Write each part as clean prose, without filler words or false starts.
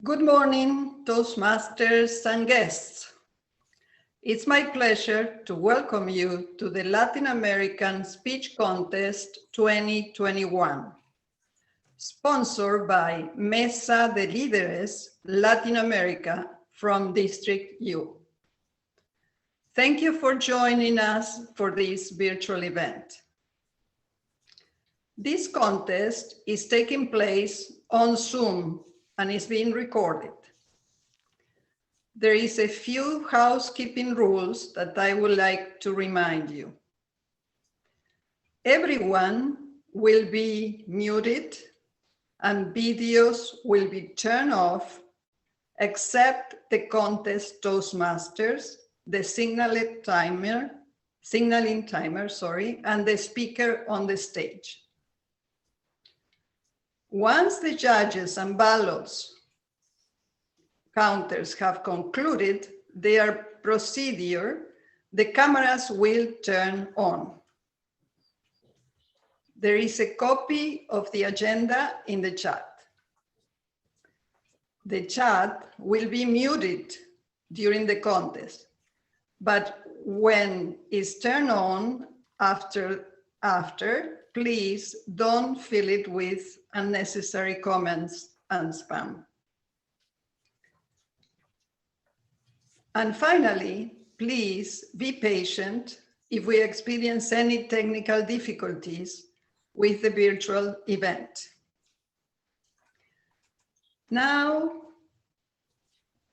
Good morning, Toastmasters and guests. It's my pleasure to welcome you to the Latin American Speech Contest 2021, sponsored by Mesa de Líderes Latin America from District U. Thank you for joining us for this virtual event. This contest is taking place on Zoom and is being recorded. There is a few housekeeping rules that I would like to remind you. Everyone will be muted and videos will be turned off except the contest Toastmasters, the signaling timer, and the speaker on the stage. Once the judges and ballots counters have concluded their procedure, the cameras will turn on. There is a copy of the agenda in the chat. The chat will be muted during the contest, but when it's turned on after, please don't fill it with unnecessary comments and spam. And finally, please be patient if we experience any technical difficulties with the virtual event. Now,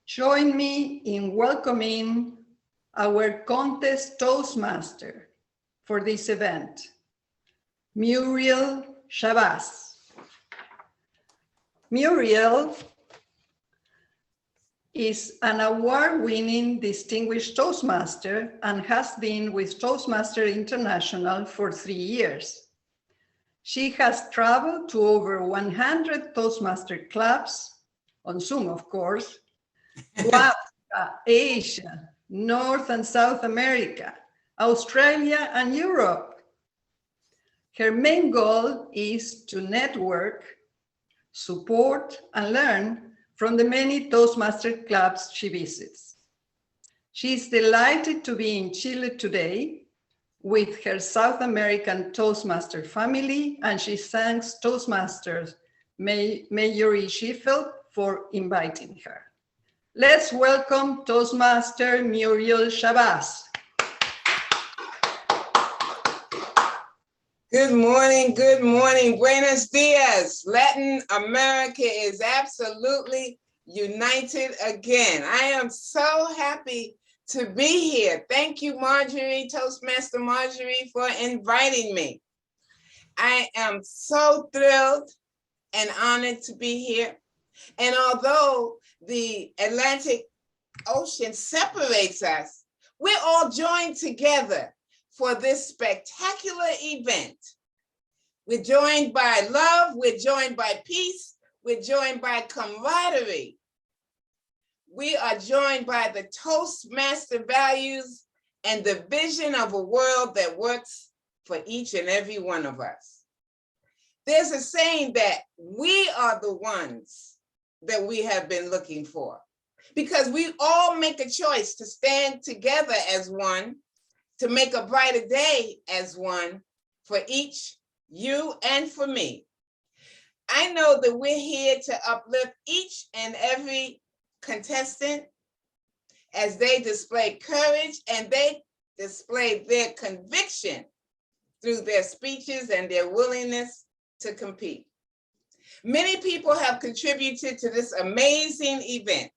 join me in welcoming our contest Toastmaster for this event, Muriel Shabazz. Muriel is an award-winning distinguished Toastmaster and has been with Toastmaster International for 3 years. She has traveled to over 100 Toastmaster clubs, on Zoom of course, to Africa, Asia, North and South America, Australia and Europe. Her main goal is to network, support, and learn from the many Toastmaster clubs she visits. She is delighted to be in Chile today with her South American Toastmaster family, and she thanks Toastmasters Mayor Schiffel for inviting her. Let's welcome Toastmaster Muriel Shabazz. Good morning, buenos dias. Latin America is absolutely united again. I am so happy to be here. Thank you, Marjorie, Toastmaster Marjorie, for inviting me. I am so thrilled and honored to be here. And although the Atlantic Ocean separates us, we're all joined together for this spectacular event. We're joined by love, we're joined by peace, we're joined by camaraderie. We are joined by the Toastmaster values and the vision of a world that works for each and every one of us. There's a saying that we are the ones that we have been looking for, because we all make a choice to stand together as one, to make a brighter day as one, for each, you and for me. I know that we're here to uplift each and every contestant as they display courage and they display their conviction through their speeches and their willingness to compete. Many people have contributed to this amazing event.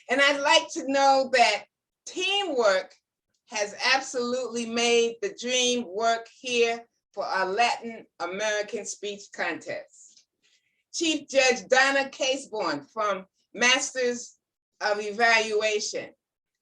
And I'd like to know that teamwork has absolutely made the dream work here for our Latin American speech contest. Chief Judge Donna Casebourn from Masters of Evaluation.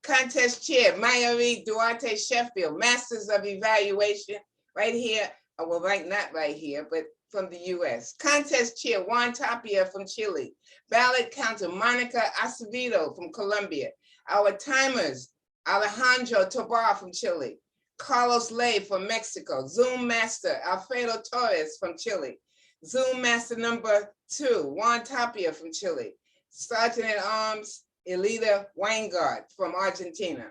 Contest Chair Muriel Duarte Sheffield, Masters of Evaluation, right here, well, not right here, but from the US. Contest Chair Juan Tapia from Chile. Ballot Counter Monica Acevedo from Colombia. Our timers, Alejandro Tobar from Chile, Carlos Ley from Mexico, Zoom Master Alfredo Torres from Chile, Zoom Master number 2, Juan Tapia from Chile, Sergeant at Arms Elida Weingart from Argentina.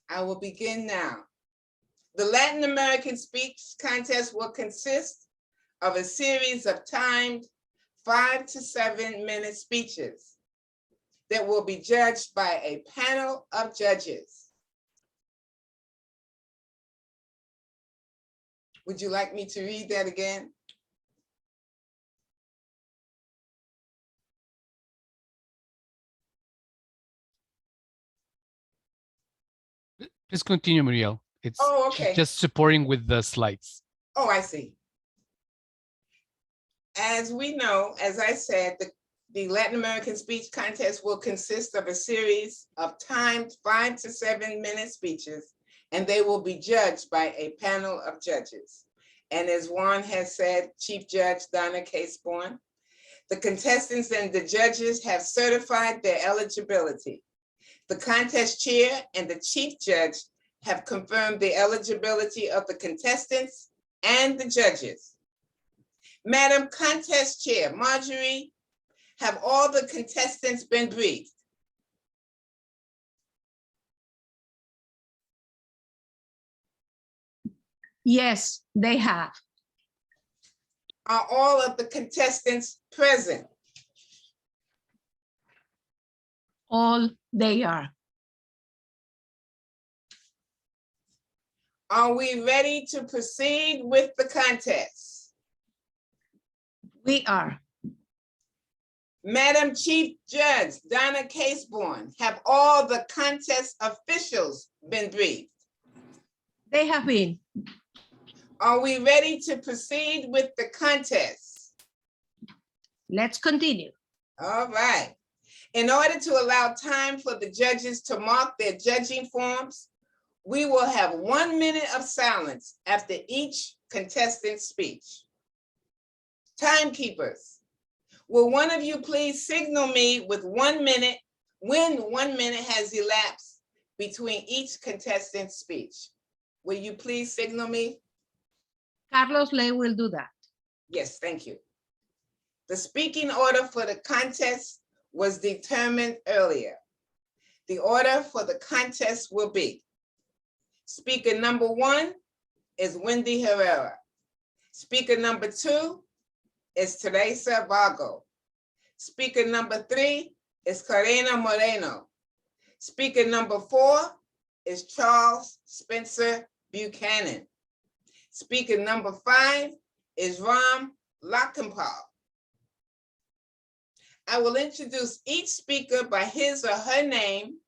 I will begin now. The Latin American Speech Contest will consist of a series of timed 5 to 7 minute speeches that will be judged by a panel of judges. Would you like me to read that again? Please continue, Muriel. It's okay. just supporting with the slides. Oh, I see. As we know, as I said, the Latin American Speech Contest will consist of a series of timed 5 to 7 minute speeches, and they will be judged by a panel of judges. And as Juan has said, Chief Judge Donna Casebourn, the contestants and the judges have certified their eligibility. The contest chair and the chief judge have confirmed the eligibility of the contestants and the judges. Madam Contest Chair Marjorie, have all the contestants been briefed? Yes, they have. Are all of the contestants present? All they are. Are we ready to proceed with the contest? We are. Madam Chief Judge Donna Casebourn, have all the contest officials been briefed? They have been. Are we ready to proceed with the contest? Let's continue. All right. In order to allow time for the judges to mark their judging forms, we will have 1 minute of silence after each contestant's speech. Timekeepers, will one of you please signal me with 1 minute when 1 minute has elapsed between each contestant's speech? Will you please signal me? Carlos Ley will do that. Yes, thank you. The speaking order for the contest was determined earlier. The order for the contest will be: speaker number 1 is Wendy Herrera. Speaker number 2 is Teresa Vago. Speaker number 3 is Karina Moreno. Speaker number 4 is Charles Spencer Buchanan. Speaker number 5 is Ram Lakhanpal. I will introduce each speaker by his or her name,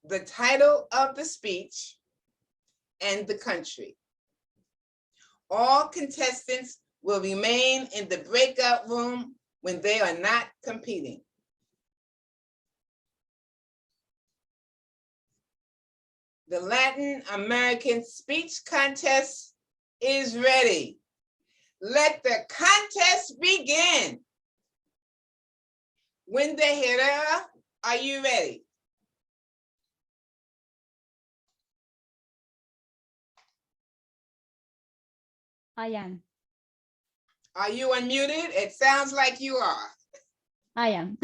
the title of the speech, and the country. All contestants will remain in the breakout room when they are not competing. The Latin American Speech Contest is ready. Let the contest begin. Wendy Herrera, are you ready? I am. Are you unmuted? It sounds like you are. I am.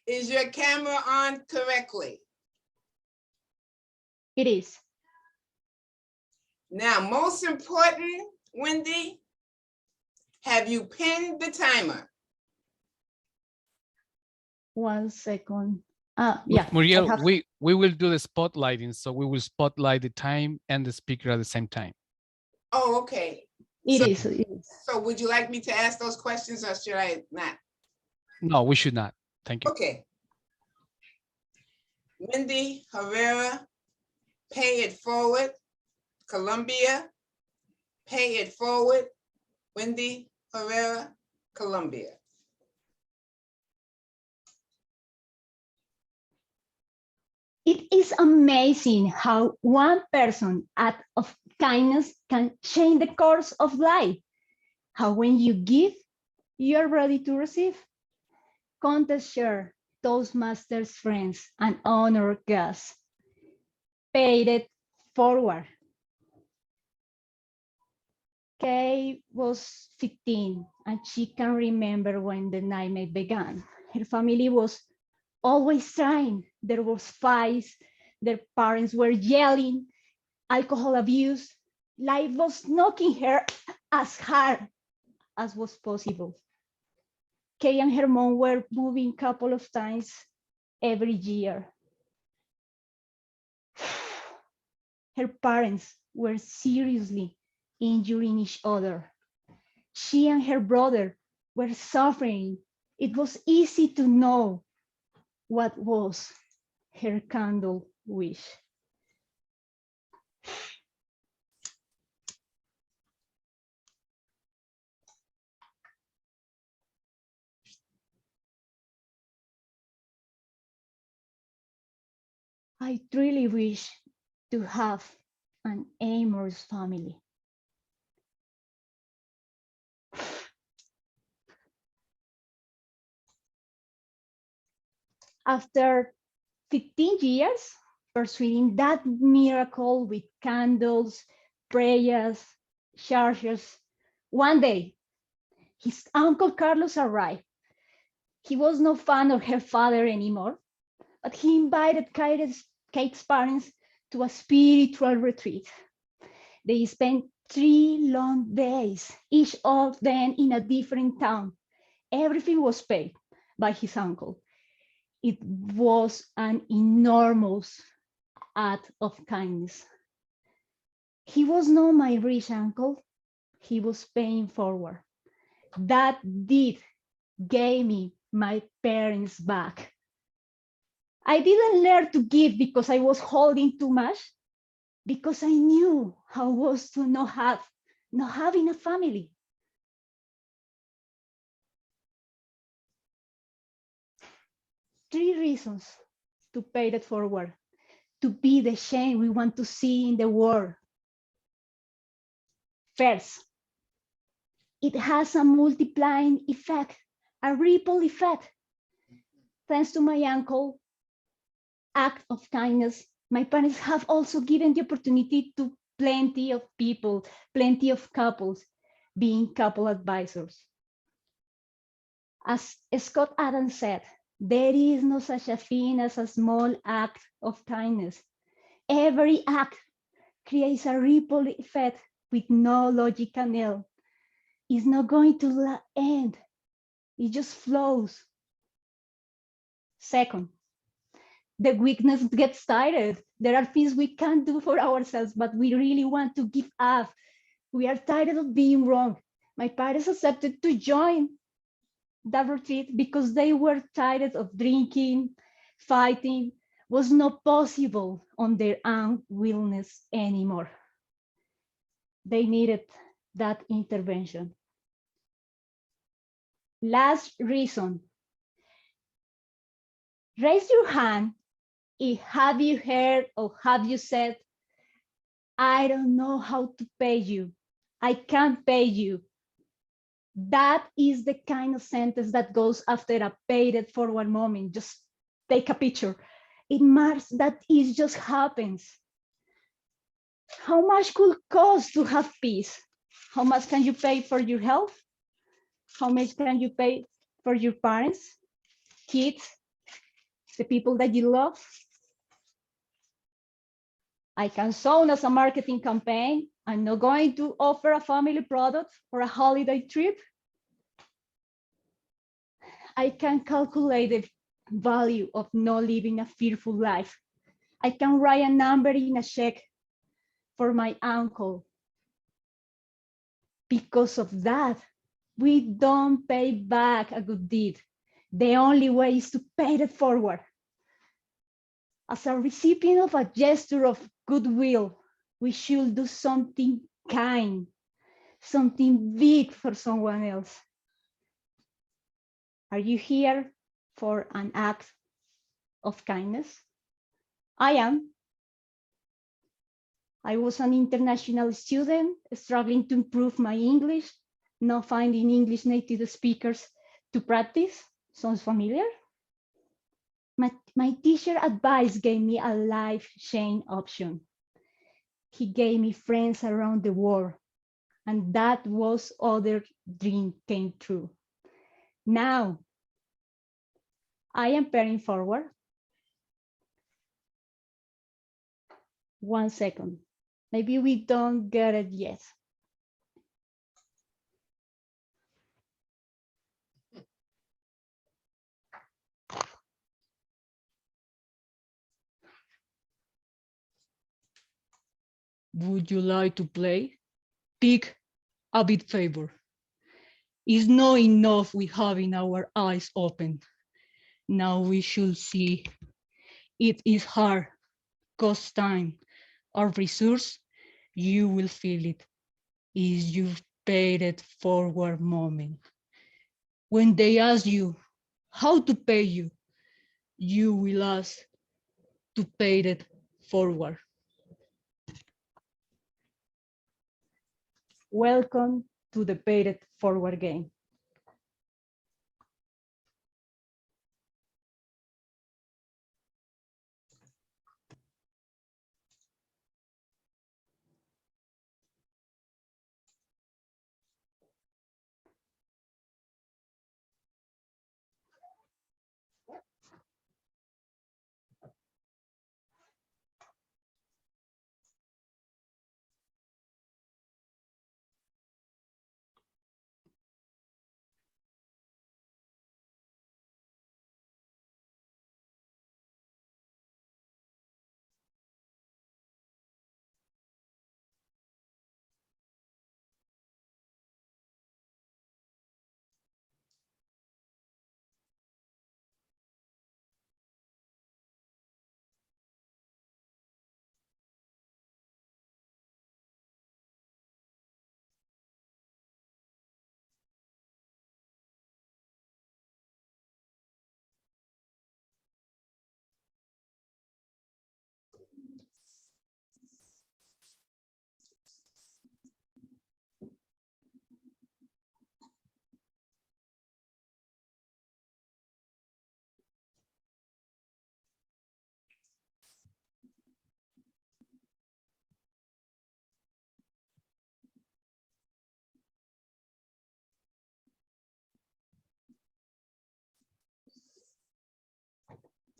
Is your camera on correctly? It is. Now, most important, Wendy, have you pinned the timer? 1 second. Yeah. Muriel, we will do the spotlighting, so we will spotlight the time and the speaker at the same time. Oh, okay. It is. So would you like me to ask those questions or should I not? No, we should not. Thank you. Okay. Wendy Herrera, pay it forward. Colombia, pay it forward. Wendy Herrera, Colombia. It is amazing how one person act of kindness can change the course of life. How when you give, you're ready to receive. Contest share, Toastmasters friends, and honored guests. Pay it forward. Kay was 15 and she can remember when the nightmare began. Her family was always trying. There was fights, their parents were yelling, alcohol abuse. Life was knocking her as hard as was possible. Kay and her mom were moving a couple of times every year. Her parents were seriously injuring each other. She and her brother were suffering. It was easy to know what was her candle wish. I truly wish to have an amorous family. After 15 years pursuing that miracle with candles, prayers, charges, one day his uncle Carlos arrived. He was no fan of her father anymore, but he invited Kate's parents to a spiritual retreat. They spent 3 long days, each of them in a different town. Everything was paid by his uncle. It was an enormous act of kindness. He was not my rich uncle. He was paying forward. That deed gave me my parents back. I didn't learn to give because I was holding too much, because I knew how it was to not having a family. Three reasons to pay that forward, to be the change we want to see in the world. First, it has a multiplying effect, a ripple effect. Thanks to my uncle, act of kindness, my parents have also given the opportunity to plenty of people, plenty of couples being couple advisors. As Scott Adams said, there is no such a thing as a small act of kindness. Every act creates a ripple effect with no logical end. It's not going to end. It just flows. Second, the weakness gets tired. There are things we can't do for ourselves, but we really want to give up. We are tired of being wrong. My parents accepted to join that retreat because they were tired of drinking, fighting, was not possible on their own willingness anymore. They needed that intervention. Last reason. Raise your hand if have you heard or have you said, I don't know how to pay you. I can't pay you. That is the kind of sentence that goes after a paid it forward moment. Just take a picture. It matters that it just happens. How much could cost to have peace? How much can you pay for your health? How much can you pay for your parents, kids, the people that you love? I can sound as a marketing campaign. I'm not going to offer a family product or a holiday trip. I can calculate the value of not living a fearful life. I can write a number in a check for my uncle. Because of that, we don't pay back a good deed. The only way is to pay it forward. As a recipient of a gesture of goodwill, we should do something kind, something big for someone else. Are you here for an act of kindness? I am. I was an international student, struggling to improve my English, not finding English native speakers to practice. Sounds familiar? My teacher advice gave me a life-changing option. He gave me friends around the world. And that was other dream came true. Now, I am pairing forward. 1 second. Maybe we don't get it yet. Would you like to play? Pick a bit favor. It's not enough with having our eyes open. Now we should see. It is hard, costs time, or resource. You will feel it. Is your paid it forward moment. When they ask you how to pay you, you will ask to pay it forward. Welcome to the Pay It Forward game.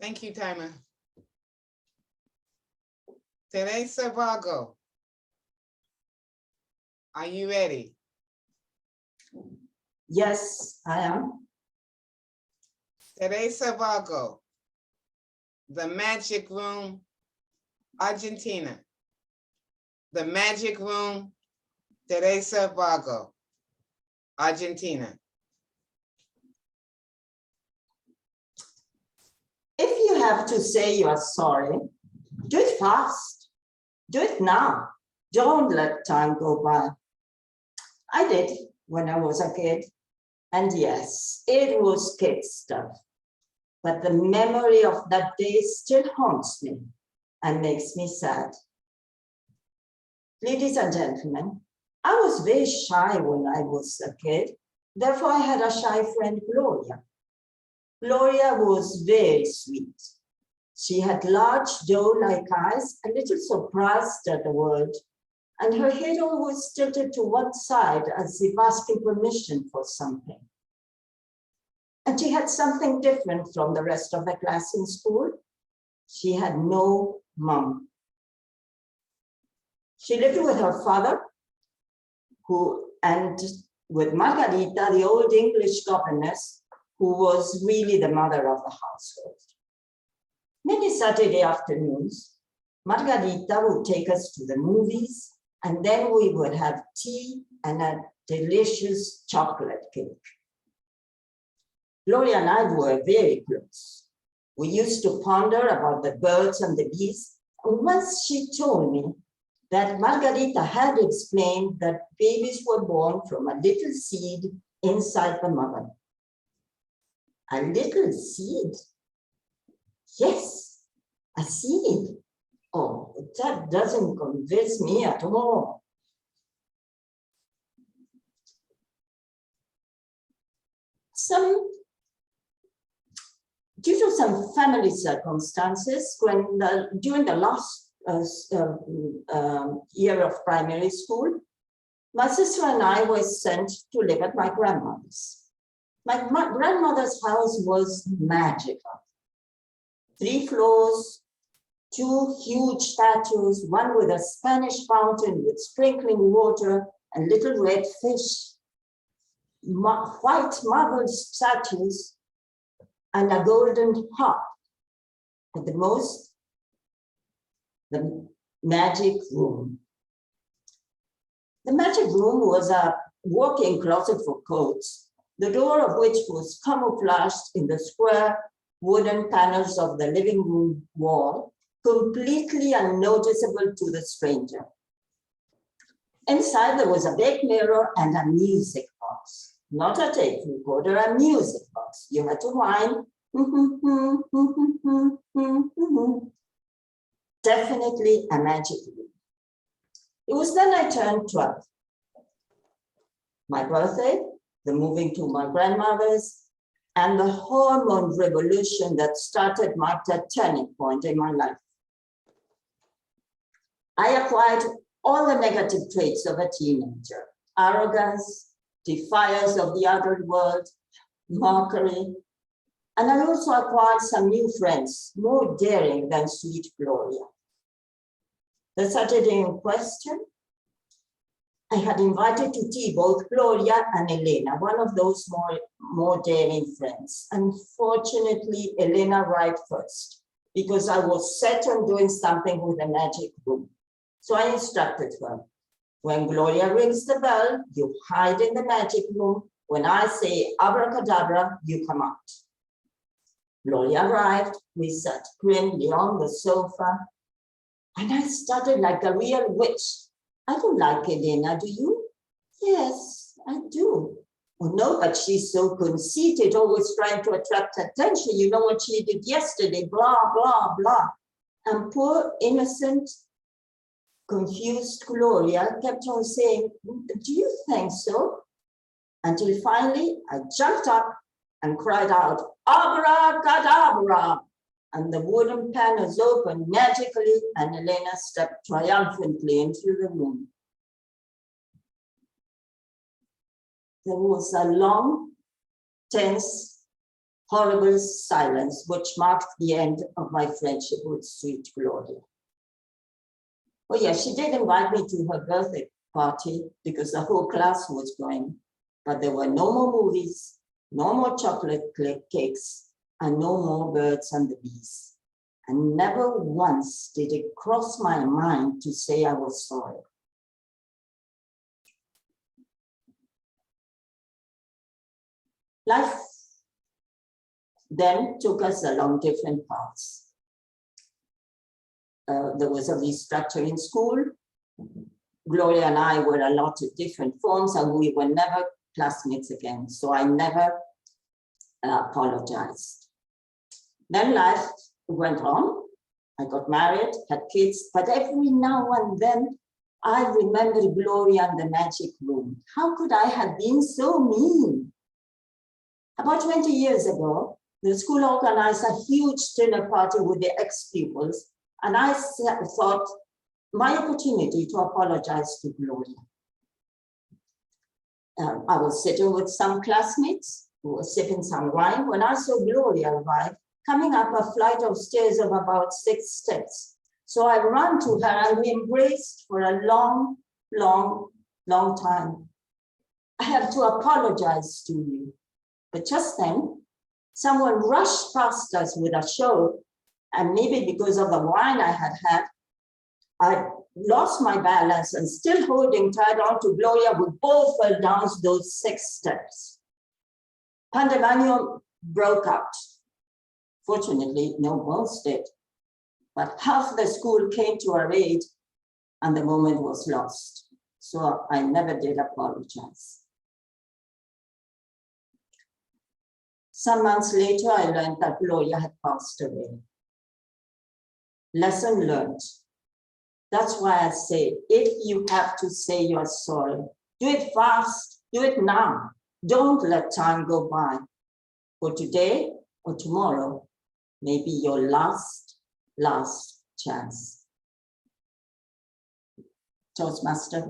Thank you, Timer. Teresa Vago, are you ready? Yes, I am. Teresa Vago, The Magic Room, Argentina. The Magic Room, Teresa Vago, Argentina. If you have to say you're sorry, do it fast. Do it now. Don't let time go by. I did when I was a kid. And yes, it was kid stuff. But the memory of that day still haunts me and makes me sad. Ladies and gentlemen, I was very shy when I was a kid. Therefore, I had a shy friend, Gloria. Gloria was very sweet. She had large doe-like eyes, a little surprised at the world, and her head always tilted to one side as if asking permission for something. And she had something different from the rest of the class in school. She had no mom. She lived with her father, and with Margarita, the old English governess, who was really the mother of the household. Many Saturday afternoons, Margarita would take us to the movies, and then we would have tea and a delicious chocolate cake. Gloria and I were very close. We used to ponder about the birds and the bees, and once she told me that Margarita had explained that babies were born from a little seed inside the mother. A little seed? Yes, a seed. Oh, that doesn't convince me at all. Due to some family circumstances, during the last year of primary school, My sister and I were sent to live at my grandmother's. My grandmother's house was magical. 3 floors, 2 huge statues, one with a Spanish fountain with sprinkling water and little red fish, white marble statues, and a golden harp. At the most, the magic room. The magic room was a walk-in closet for coats, the door of which was camouflaged in the square wooden panels of the living room wall, completely unnoticeable to the stranger. Inside there was a big mirror and a music box, not a tape recorder, a music box. You had to whine. Definitely a magic room. It was then I turned 12. My birthday, the moving to my grandmother's, and the hormone revolution that started marked a turning point in my life. I acquired all the negative traits of a teenager: arrogance, defiance of the other world, mockery. And I also acquired some new friends, more daring than sweet Gloria. The Saturday in question, I had invited to tea both Gloria and Elena, one of those more daring friends. Unfortunately, Elena arrived first because I was set on doing something with the magic room. So I instructed her, when Gloria rings the bell, you hide in the magic room. When I say abracadabra, you come out. Gloria arrived, we sat grimly on the sofa, and I started like a real witch. I don't like Elena, do you? Yes, I do. Oh no, but she's so conceited, always trying to attract attention. You know what she did yesterday, blah, blah, blah. And poor, innocent, confused Gloria kept on saying, do you think so? Until finally I jumped up and cried out, abracadabra! And the wooden panels opened magically and Elena stepped triumphantly into the room. There was a long, tense, horrible silence which marked the end of my friendship with sweet Gloria. Oh yeah, she did invite me to her birthday party because the whole class was going, but there were no more movies, no more chocolate cakes, and no more birds and the bees. And never once did it cross my mind to say I was sorry. Life then took us along different paths. There was a restructure in school. Gloria and I were allotted different forms and we were never classmates again. So I never apologized. Then life went on. I got married, had kids, but every now and then I remembered Gloria and the magic room. How could I have been so mean? About 20 years ago, the school organized a huge dinner party with the ex-pupils, and I thought my opportunity to apologize to Gloria. I was sitting with some classmates who were sipping some wine when I saw Gloria arrive, coming up a flight of stairs of about 6 steps. So I ran to her and we embraced for a long, long, long time. I have to apologize to you. But just then, someone rushed past us with a show, and maybe because of the wine I had had, I lost my balance and still holding tight on to Gloria, we both fell down those 6 steps. Pandemonium broke out. Fortunately, no bones did, but half the school came to our aid and the moment was lost. So I never did apologize. Some months later, I learned that Gloria had passed away. Lesson learned. That's why I say, if you have to say you're sorry, do it fast, do it now. Don't let time go by. For today or tomorrow may be your last chance. Toastmaster.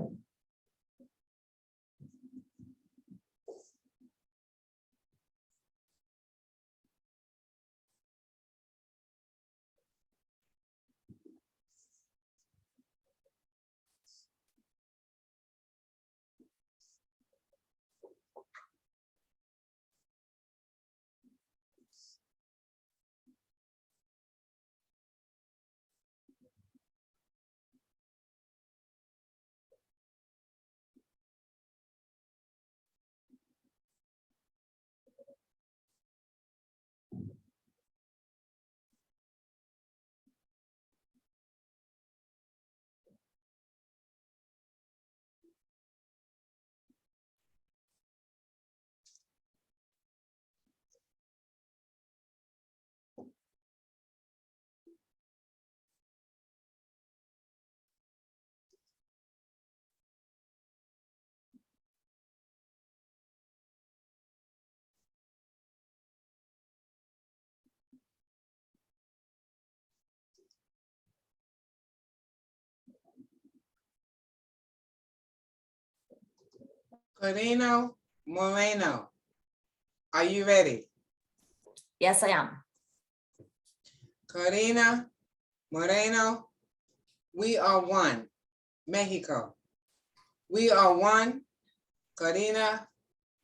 Corino Moreno, are you ready? Yes, I am. Corina Moreno, we are one, Mexico. We are one, Corina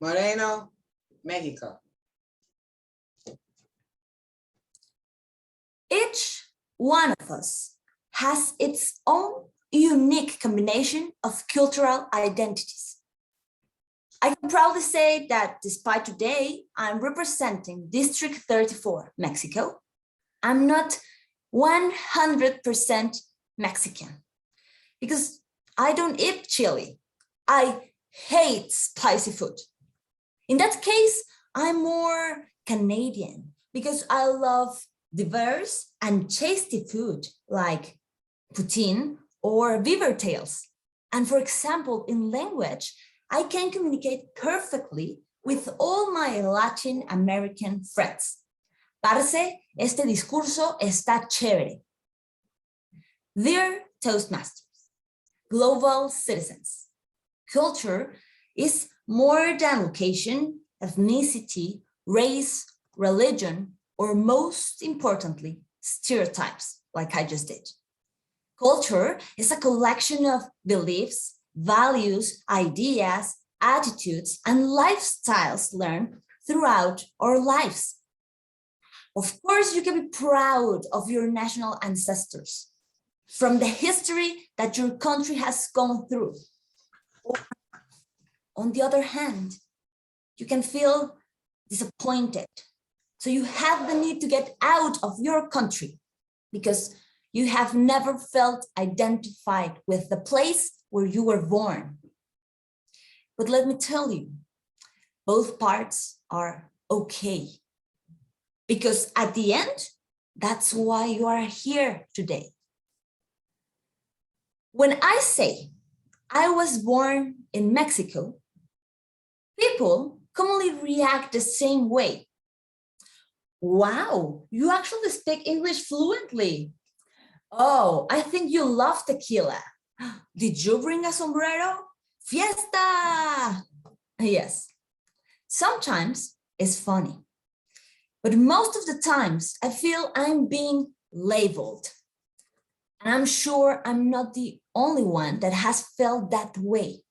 Moreno, Mexico. Each one of us has its own unique combination of cultural identities. I can proudly say that despite today I'm representing District 34, Mexico, I'm not 100% Mexican because I don't eat chili. I hate spicy food. In that case, I'm more Canadian because I love diverse and tasty food like poutine or beaver tails. And for example, in language, I can communicate perfectly with all my Latin American friends. Parce, este discurso está chévere. Dear Toastmasters, global citizens, culture is more than location, ethnicity, race, religion, or most importantly, stereotypes, like I just did. Culture is a collection of beliefs, values, ideas, attitudes, and lifestyles learned throughout our lives. Of course, you can be proud of your national ancestors from the history that your country has gone through. On the other hand, you can feel disappointed. So you have the need to get out of your country because you have never felt identified with the place where you were born. But let me tell you, both parts are okay. Because at the end, that's why you are here today. When I say I was born in Mexico, people commonly react the same way. Wow, you actually speak English fluently. Oh, I think you love tequila. Did you bring a sombrero? Fiesta! Yes, sometimes it's funny. But most of the times I feel I'm being labeled. And I'm sure I'm not the only one that has felt that way.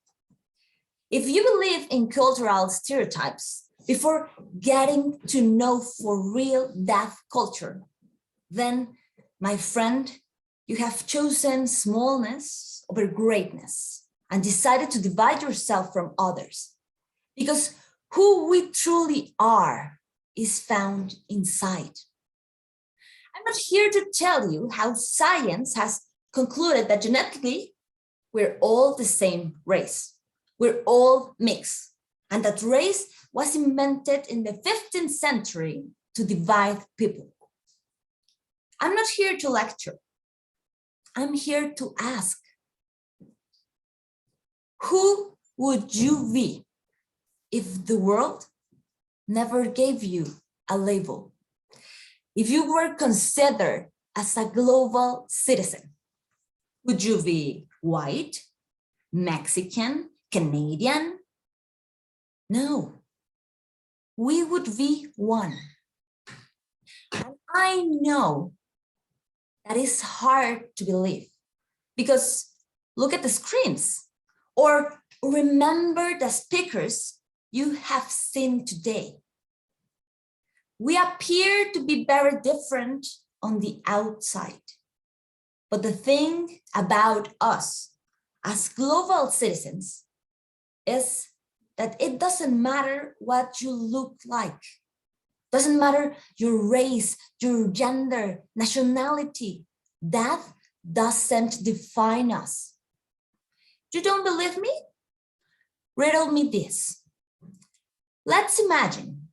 If you believe in cultural stereotypes before getting to know for real that culture, then, my friend, you have chosen smallness over greatness and decided to divide yourself from others. Because who we truly are is found inside. I'm not here to tell you how science has concluded that genetically, we're all the same race. We're all mixed. And that race was invented in the 15th century to divide people. I'm not here to lecture. I'm here to ask, who would you be if the world never gave you a label? If you were considered as a global citizen, would you be white, Mexican, Canadian? No, we would be one. And I know that is hard to believe because look at the screens or remember the speakers you have seen today. We appear to be very different on the outside. But the thing about us as global citizens is that it doesn't matter what you look like. Doesn't matter your race, your gender, nationality. That doesn't define us. You don't believe me? Riddle me this. Let's imagine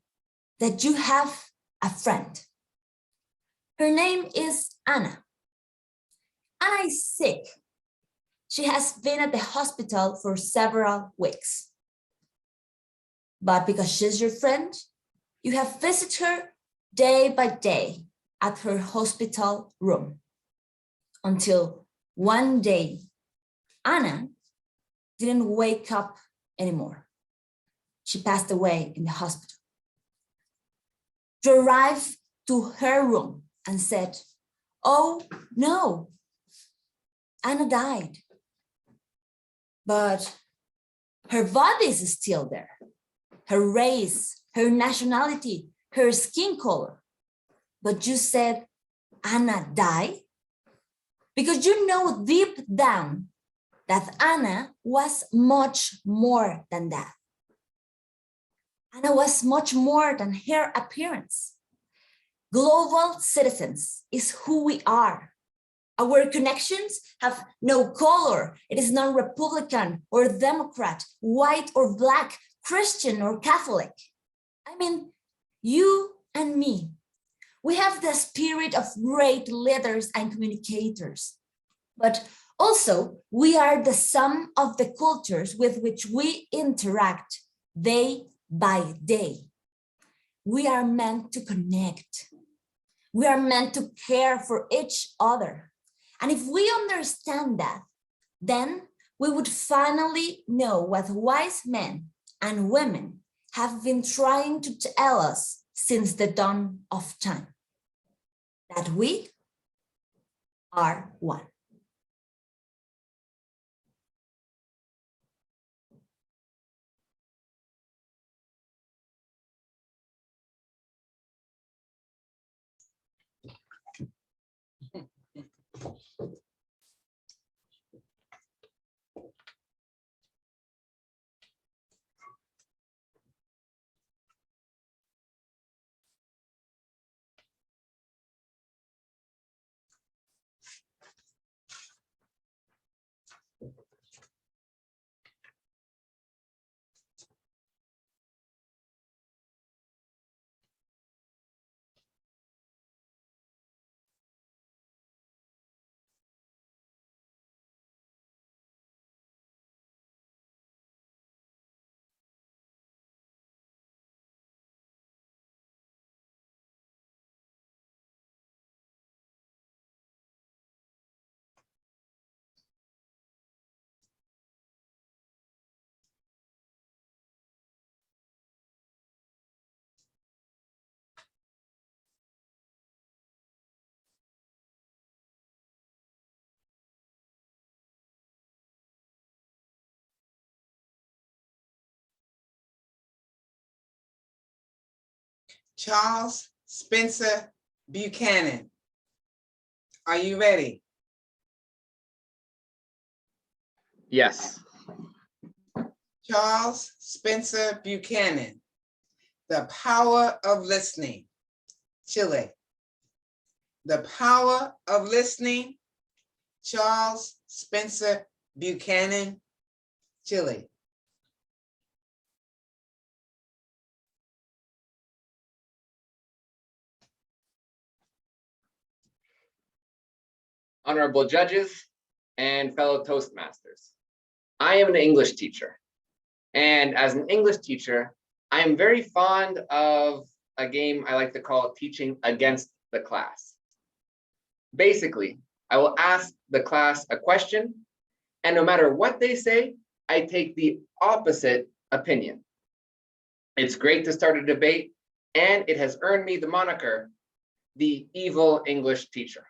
that you have a friend. Her name is Anna. Anna is sick. She has been at the hospital for several weeks. But because she's your friend, you have visited her day by day at her hospital room until one day, Anna didn't wake up anymore. she passed away in the hospital. You arrived to her room and said, "Oh no, Anna died." But her body is still there. Her race, her nationality, her skin color. But you said, "Anna died?" Because you know deep down that Anna was much more than that. Anna was much more than her appearance. Global citizens is who we are. Our connections have no color. It is not Republican or Democrat, white or black, Christian or Catholic. I mean, you and me, we have the spirit of great leaders and communicators, but also we are the sum of the cultures with which we interact day by day. We are meant to connect. We are meant to care for each other. And if we understand that, then we would finally know what wise men and women have been trying to tell us since the dawn of time, that we are one. Charles Spencer Buchanan. Are you ready? Yes. Charles Spencer Buchanan, The Power of Listening, Chile. The Power of Listening, Charles Spencer Buchanan, Chile. Honorable judges and fellow Toastmasters, I am an English teacher. And as an English teacher, I am very fond of a game I like to call teaching against the class. Basically, I will ask the class a question, and no matter what they say, I take the opposite opinion. It's great to start a debate, and it has earned me the moniker, the evil English teacher.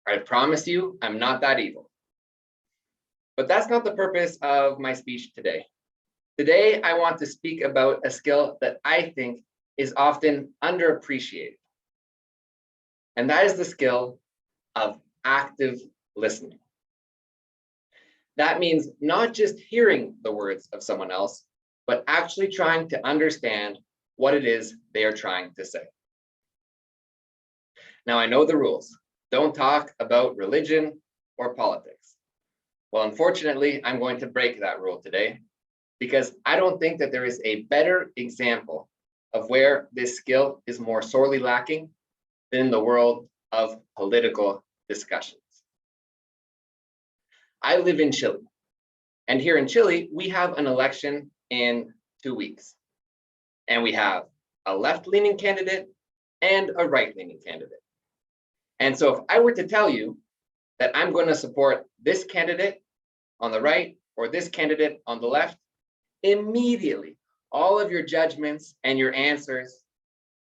I promise you, I'm not that evil. But that's not the purpose of my speech today. Today, I want to speak about a skill that I think is often underappreciated. And that is the skill of active listening. That means not just hearing the words of someone else, but actually trying to understand what it is they are trying to say. Now, I know the rules. Don't talk about religion or politics. Well, unfortunately, I'm going to break that rule today because I don't think that there is a better example of where this skill is more sorely lacking than in the world of political discussions. I live in Chile, and here in Chile, we have an election in 2 weeks, and we have a left-leaning candidate and a right-leaning candidate. And so if I were to tell you that I'm going to support this candidate on the right or this candidate on the left, immediately all of your judgments and your answers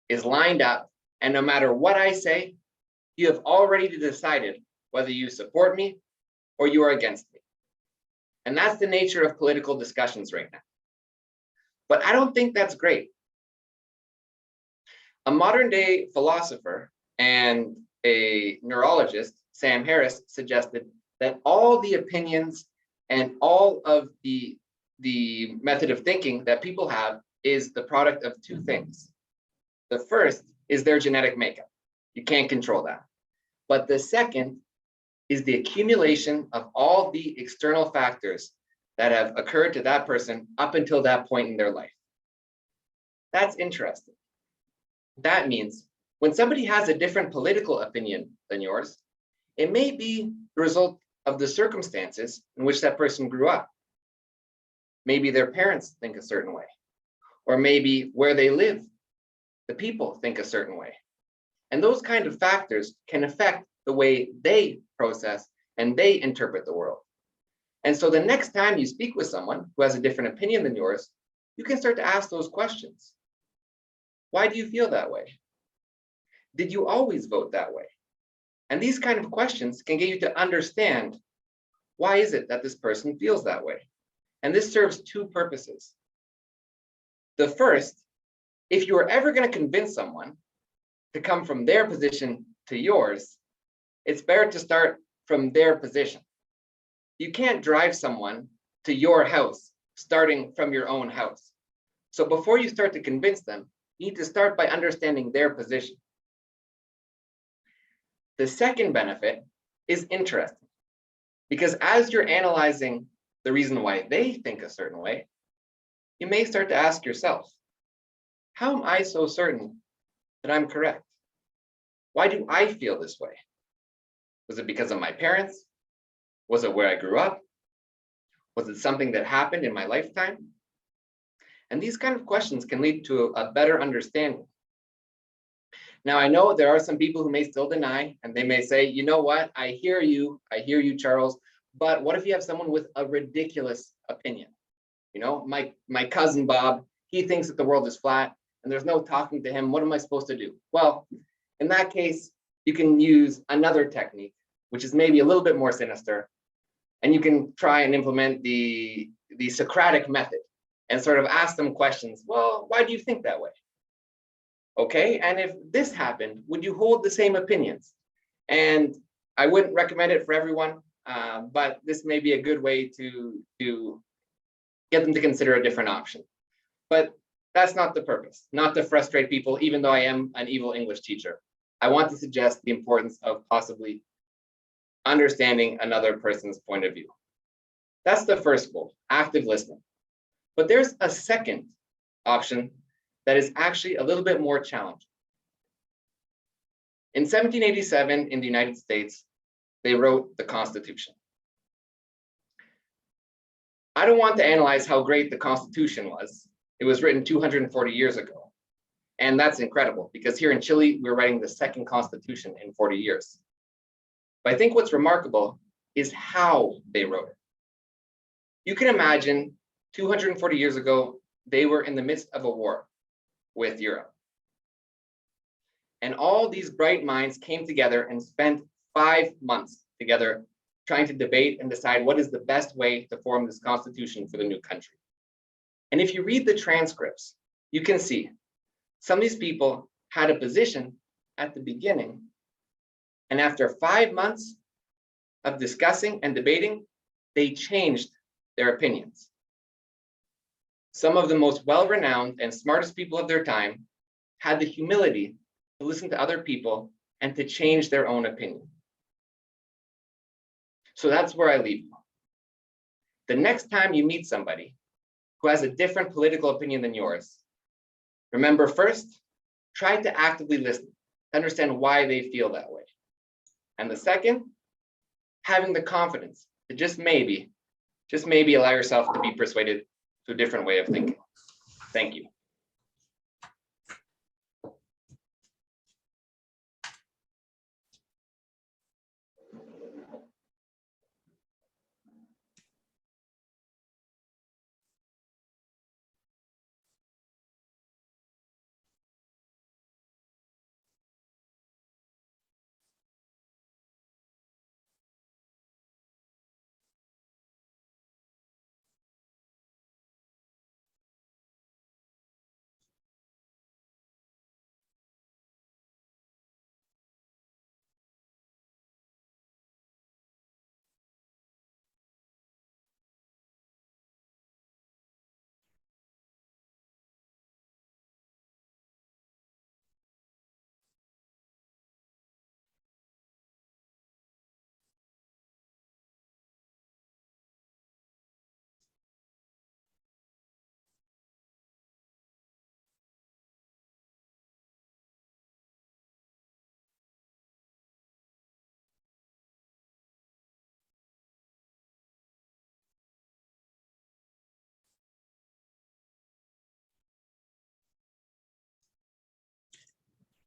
is lined up, and no matter what I say, you have already decided whether you support me or you are against me. And that's the nature of political discussions right now. But I don't think that's great. A modern day philosopher and a neurologist, Sam Harris, suggested that all the opinions and all of the method of thinking that people have is the product of two things. The first is their genetic makeup. You can't control that. But the second is the accumulation of all the external factors that have occurred to that person up until that point in their life. That's interesting. That means when somebody has a different political opinion than yours, it may be the result of the circumstances in which that person grew up. Maybe their parents think a certain way, or maybe where they live, the people think a certain way. And those kind of factors can affect the way they process and they interpret the world. And so the next time you speak with someone who has a different opinion than yours, you can start to ask those questions. Why do you feel that way? Did you always vote that way? And these kind of questions can get you to understand, why is it that this person feels that way? And this serves two purposes. The first, if you are ever going to convince someone to come from their position to yours, it's better to start from their position. You can't drive someone to your house starting from your own house. So before you start to convince them, you need to start by understanding their position. The second benefit is interesting, because as you're analyzing the reason why they think a certain way, you may start to ask yourself, how am I so certain that I'm correct? Why do I feel this way? Was it because of my parents? Was it where I grew up? Was it something that happened in my lifetime? And these kind of questions can lead to a better understanding. Now, I know there are some people who may still deny, and they may say, you know what, I hear you, Charles, but what if you have someone with a ridiculous opinion? You know, my cousin Bob, he thinks that the world is flat and there's no talking to him. What am I supposed to do? Well, in that case, you can use another technique, which is maybe a little bit more sinister, and you can try and implement the Socratic method and sort of ask them questions. Well, why do you think that way? Okay, and if this happened, would you hold the same opinions? And I wouldn't recommend it for everyone, but this may be a good way to get them to consider a different option. But that's not the purpose, not to frustrate people, even though I am an evil English teacher. I want to suggest the importance of possibly understanding another person's point of view. That's the first goal, active listening. But there's a second option that is actually a little bit more challenging. In 1787 in the United States, they wrote the Constitution. I don't want to analyze how great the Constitution was. It was written 240 years ago. And that's incredible because here in Chile, we're writing the second Constitution in 40 years. But I think what's remarkable is how they wrote it. You can imagine 240 years ago, they were in the midst of a war with Europe. And all these bright minds came together and spent 5 months together trying to debate and decide what is the best way to form this constitution for the new country. And if you read the transcripts, you can see some of these people had a position at the beginning, and after 5 months of discussing and debating, they changed their opinions. Some of the most well-renowned and smartest people of their time had the humility to listen to other people and to change their own opinion. So that's where I leave you. The next time you meet somebody who has a different political opinion than yours, remember first, try to actively listen to understand why they feel that way. And the second, having the confidence to just maybe allow yourself to be persuaded to a different way of thinking. Thank you.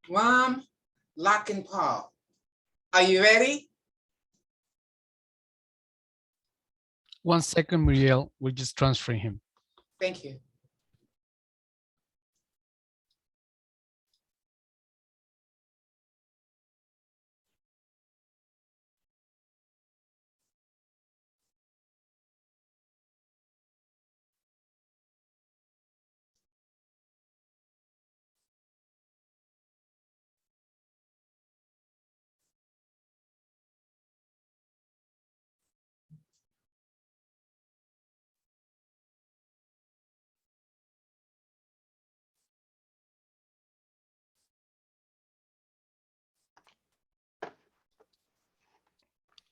Ram, Lock and Paul. Are you ready? 1 second, Muriel. We're just transferring him. Thank you.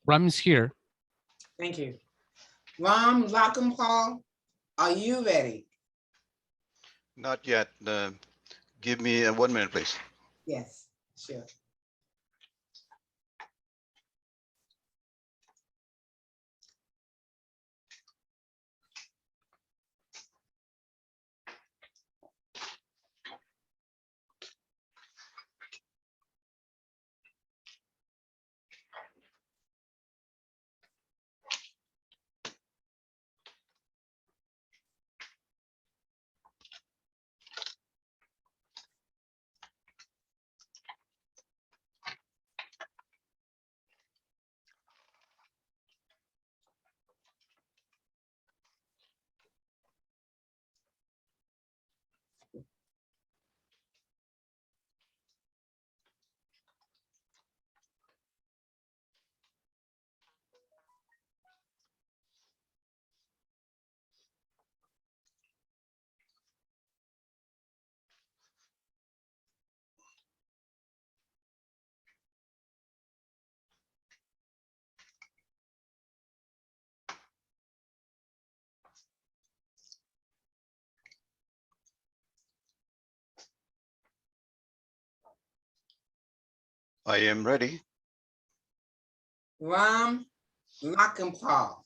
Ram is here. Thank you. Ram, Lock and Paul, are you ready? Not yet. Give me 1 minute, please. Yes, sure. I am ready. Ram, Lock and Paul.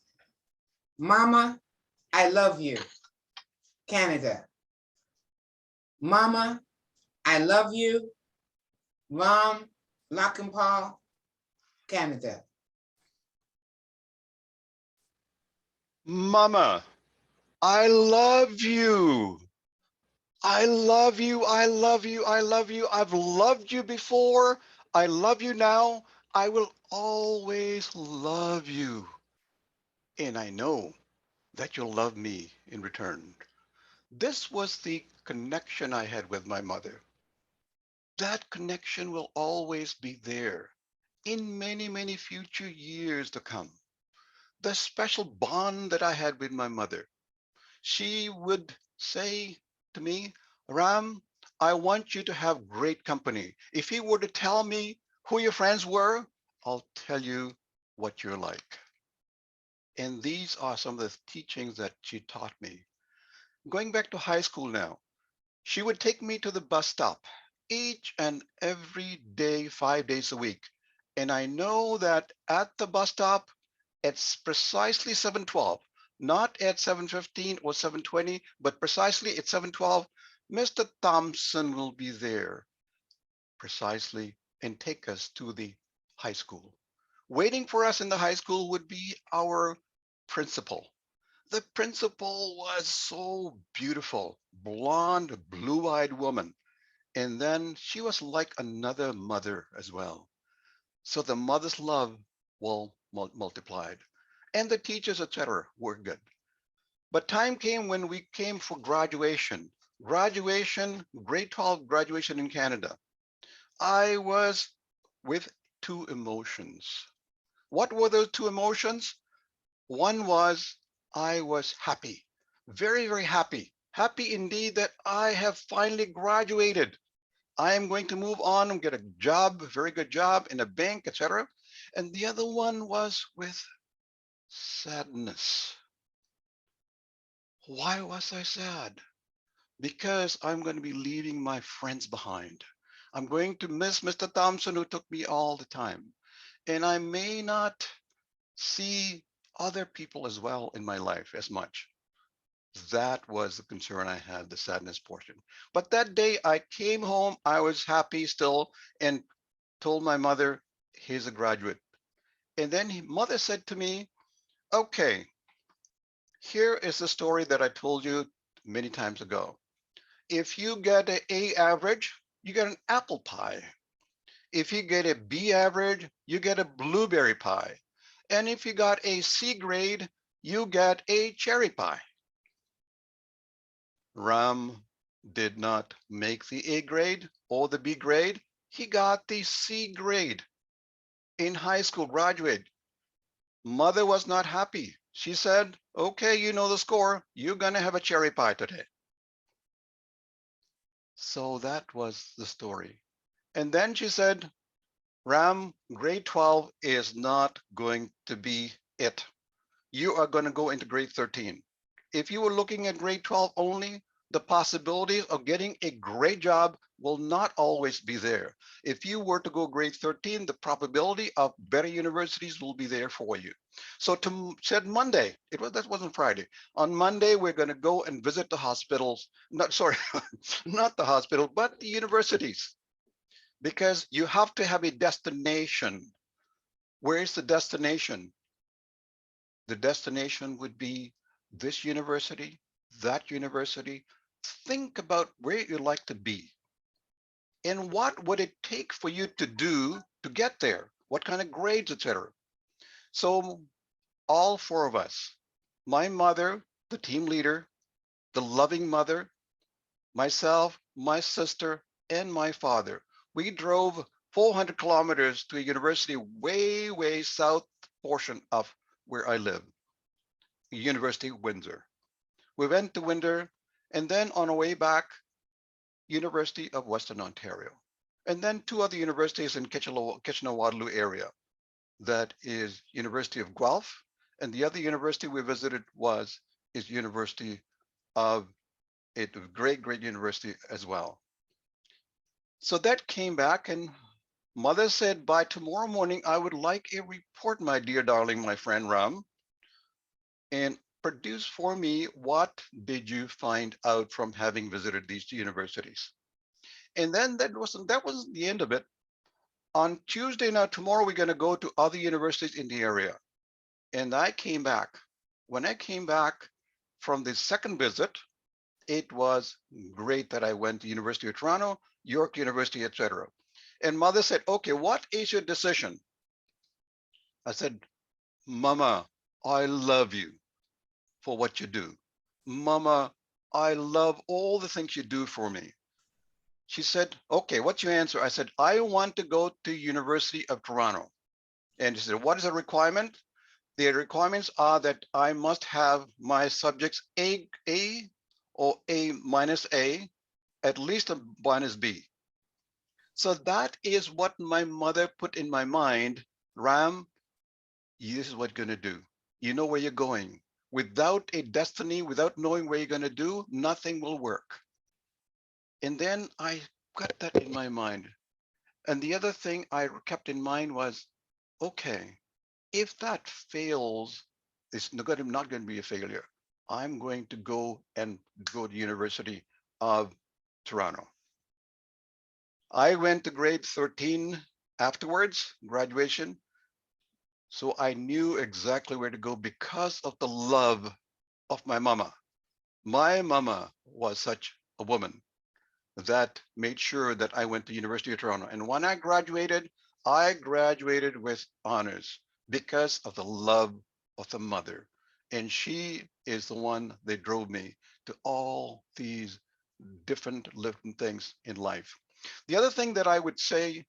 Mama, I love you. Canada. Mama, I love you. Ram, Lock and Paul, Canada. Mama, I love you. I love you. I love you. I love you. I've loved you before. I love you now. I will always love you. And I know that you'll love me in return. This was the connection I had with my mother. That connection will always be there in many, many future years to come. The special bond that I had with my mother. She would say to me, Ram, I want you to have great company. If he were to tell me who your friends were, I'll tell you what you're like. And these are some of the teachings that she taught me. Going back to high school now, she would take me to the bus stop each and every day, 5 days a week. And I know that at the bus stop, it's precisely 7:12, not at 7:15 or 7:20, but precisely at 7:12, Mr. Thompson will be there precisely and take us to the high school. Waiting for us in the high school would be our principal. The principal was so beautiful, blonde, blue-eyed woman. And then she was like another mother as well. So the mother's love will multiplied. And the teachers, etc., were good. But time came when we came for graduation. Graduation, grade 12 graduation in Canada. I was with two emotions. What were those two emotions? One was I was happy, very, very happy. Happy indeed that I have finally graduated. I am going to move on and get a job, a very good job in a bank, etc. And the other one was with sadness. Why was I sad? Because I'm going to be leaving my friends behind. I'm going to miss Mr. Thompson, who took me all the time. And I may not see other people as well in my life as much. That was the concern I had, the sadness portion. But that day I came home, I was happy still, and told my mother, he's a graduate. And then mother said to me, okay, here is the story that I told you many times ago. If you get an A average, you get an apple pie. If you get a B average, you get a blueberry pie. And if you got a C grade, you get a cherry pie. Ram did not make the A grade or the B grade. He got the C grade in high school, graduate. Mother was not happy. She said, okay, you know the score. You're going to have a cherry pie today. So that was the story. And then she said, Ram, grade 12 is not going to be it. You are going to go into grade 13. If you were looking at grade 12 only, the possibilities of getting a great job will not always be there. If you were to go grade 13, the probability of better universities will be there for you. So said Monday, that wasn't Friday. On Monday, we're going to go and visit the hospitals. Not sorry, not the hospital, but the universities, because you have to have a destination. Where is the destination? The destination would be this university, that university. Think about where you'd like to be and what would it take for you to do to get there? What kind of grades, etc. So all four of us, my mother, the team leader, the loving mother, myself, my sister, and my father, we drove 400 kilometers to a university way, way south portion of where I live, University of Windsor. We went to Windsor, and then on our way back, University of Western Ontario, and then two other universities in Kitchener-Waterloo area. That is University of Guelph, and the other university we visited is University of a great, great university as well. So that came back, and mother said, by tomorrow morning, I would like a report, my dear darling, my friend Ram, and produce for me what did you find out from having visited these universities. And then that wasn't the end of it. On Tuesday, now tomorrow, we're going to go to other universities in the area. And I came back. When I came back from the second visit, it was great that I went to University of Toronto, York University, etc. And mother said, okay, what is your decision? I said, Mama, I love you for what you do. Mama, I love all the things you do for me. She said, okay, what's your answer? I said, I want to go to University of Toronto. And she said, what is the requirement? The requirements are that I must have my subjects A or A minus A, at least a minus B. So that is what my mother put in my mind. Ram, this is what you're going to do. You know where you're going. Without a destiny, without knowing where you're going to do, nothing will work. And then I got that in my mind. And the other thing I kept in mind was, okay, if that fails, it's not going to be a failure. I'm going to go to University of Toronto. I went to grade 13 afterwards, graduation. So I knew exactly where to go because of the love of my mama. My mama was such a woman that made sure that I went to University of Toronto. And when I graduated with honors because of the love of the mother. And she is the one that drove me to all these different things in life. The other thing that I would say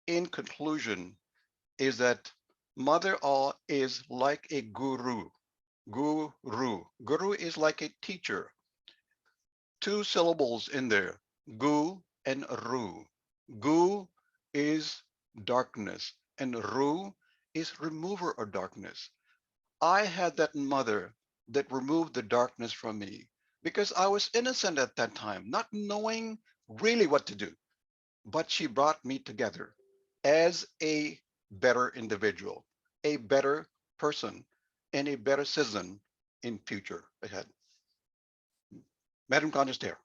in conclusion is that mother is like a guru. Guru is like a teacher. Two syllables in there, gu and ru. Gu is darkness and ru is remover of darkness. I had that mother that removed the darkness from me because I was innocent at that time, not knowing really what to do. But she brought me together as a better individual, a better person, and a better citizen in future ahead. Madam Contestant.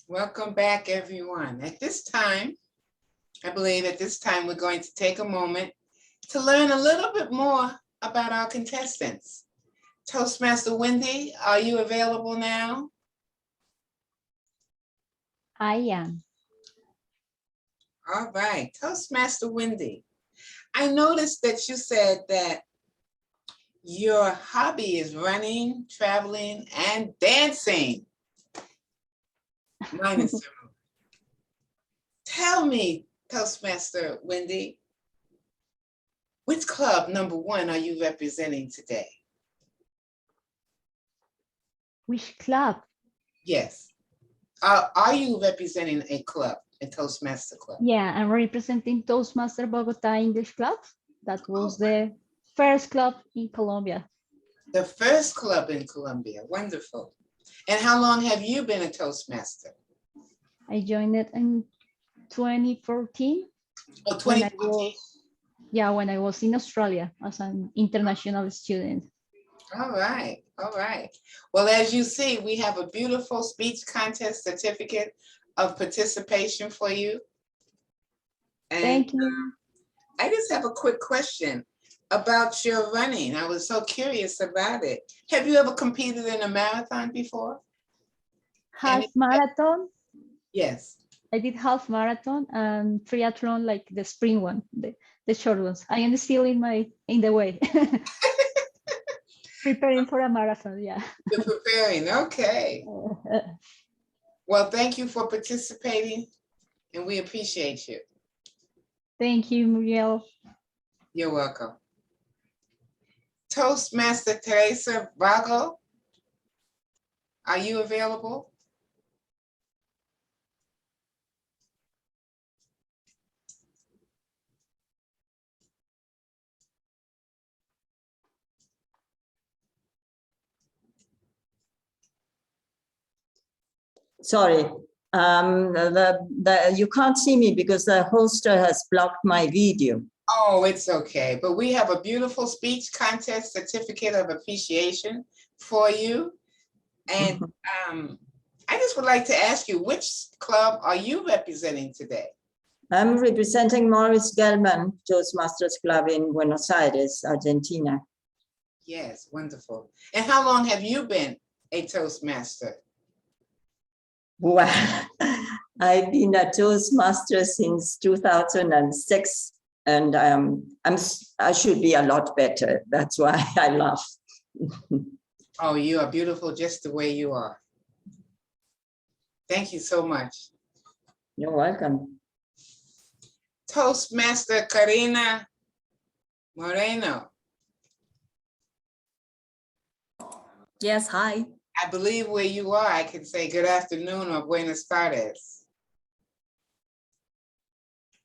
Welcome back, everyone. At this time, I believe at this time, we're going to take a moment to learn a little bit more about our contestants. Toastmaster Wendy, are you available now? I am. All right, Toastmaster Wendy. I noticed that you said that your hobby is running, traveling, and dancing. Mine is similar. Tell me, Toastmaster Wendy, which club #1 are you representing today? Which club? Yes. Are you representing a club, a Toastmaster club? Yeah, I'm representing Toastmaster Bogota English Club. That was the first club in Colombia. The first club in Colombia. Wonderful. And how long have you been a Toastmaster? I joined it in 2014. Oh, 2014. When I was in Australia as an international student. All right, all right. Well, as you see, we have a beautiful speech contest certificate of participation for you. And Thank you. I just have a quick question about your running. I was so curious about it. Have you ever competed in a marathon before? Half marathon. Yes. I did half marathon and triathlon, like the spring one, the short ones. I am still in the way. Preparing for a marathon, yeah. You're preparing, okay. Well, thank you for participating and we appreciate you. Thank you, Muriel. You're welcome. Toastmaster Teresa Vago, are you available? Sorry, you can't see me because the host has blocked my video. Oh, it's okay. But we have a beautiful speech contest certificate of appreciation for you. And I just would like to ask you, which club are you representing today? I'm representing Maurice Gelman Toastmasters Club in Buenos Aires, Argentina. Yes, wonderful. And how long have you been a Toastmaster? Well, I've been a Toastmaster since 2006, and I should be a lot better. That's why I laugh. Oh, you are beautiful just the way you are. Thank you so much. You're welcome. Toastmaster Karina Moreno. Yes, hi. I believe where you are, I can say good afternoon or buenas tardes.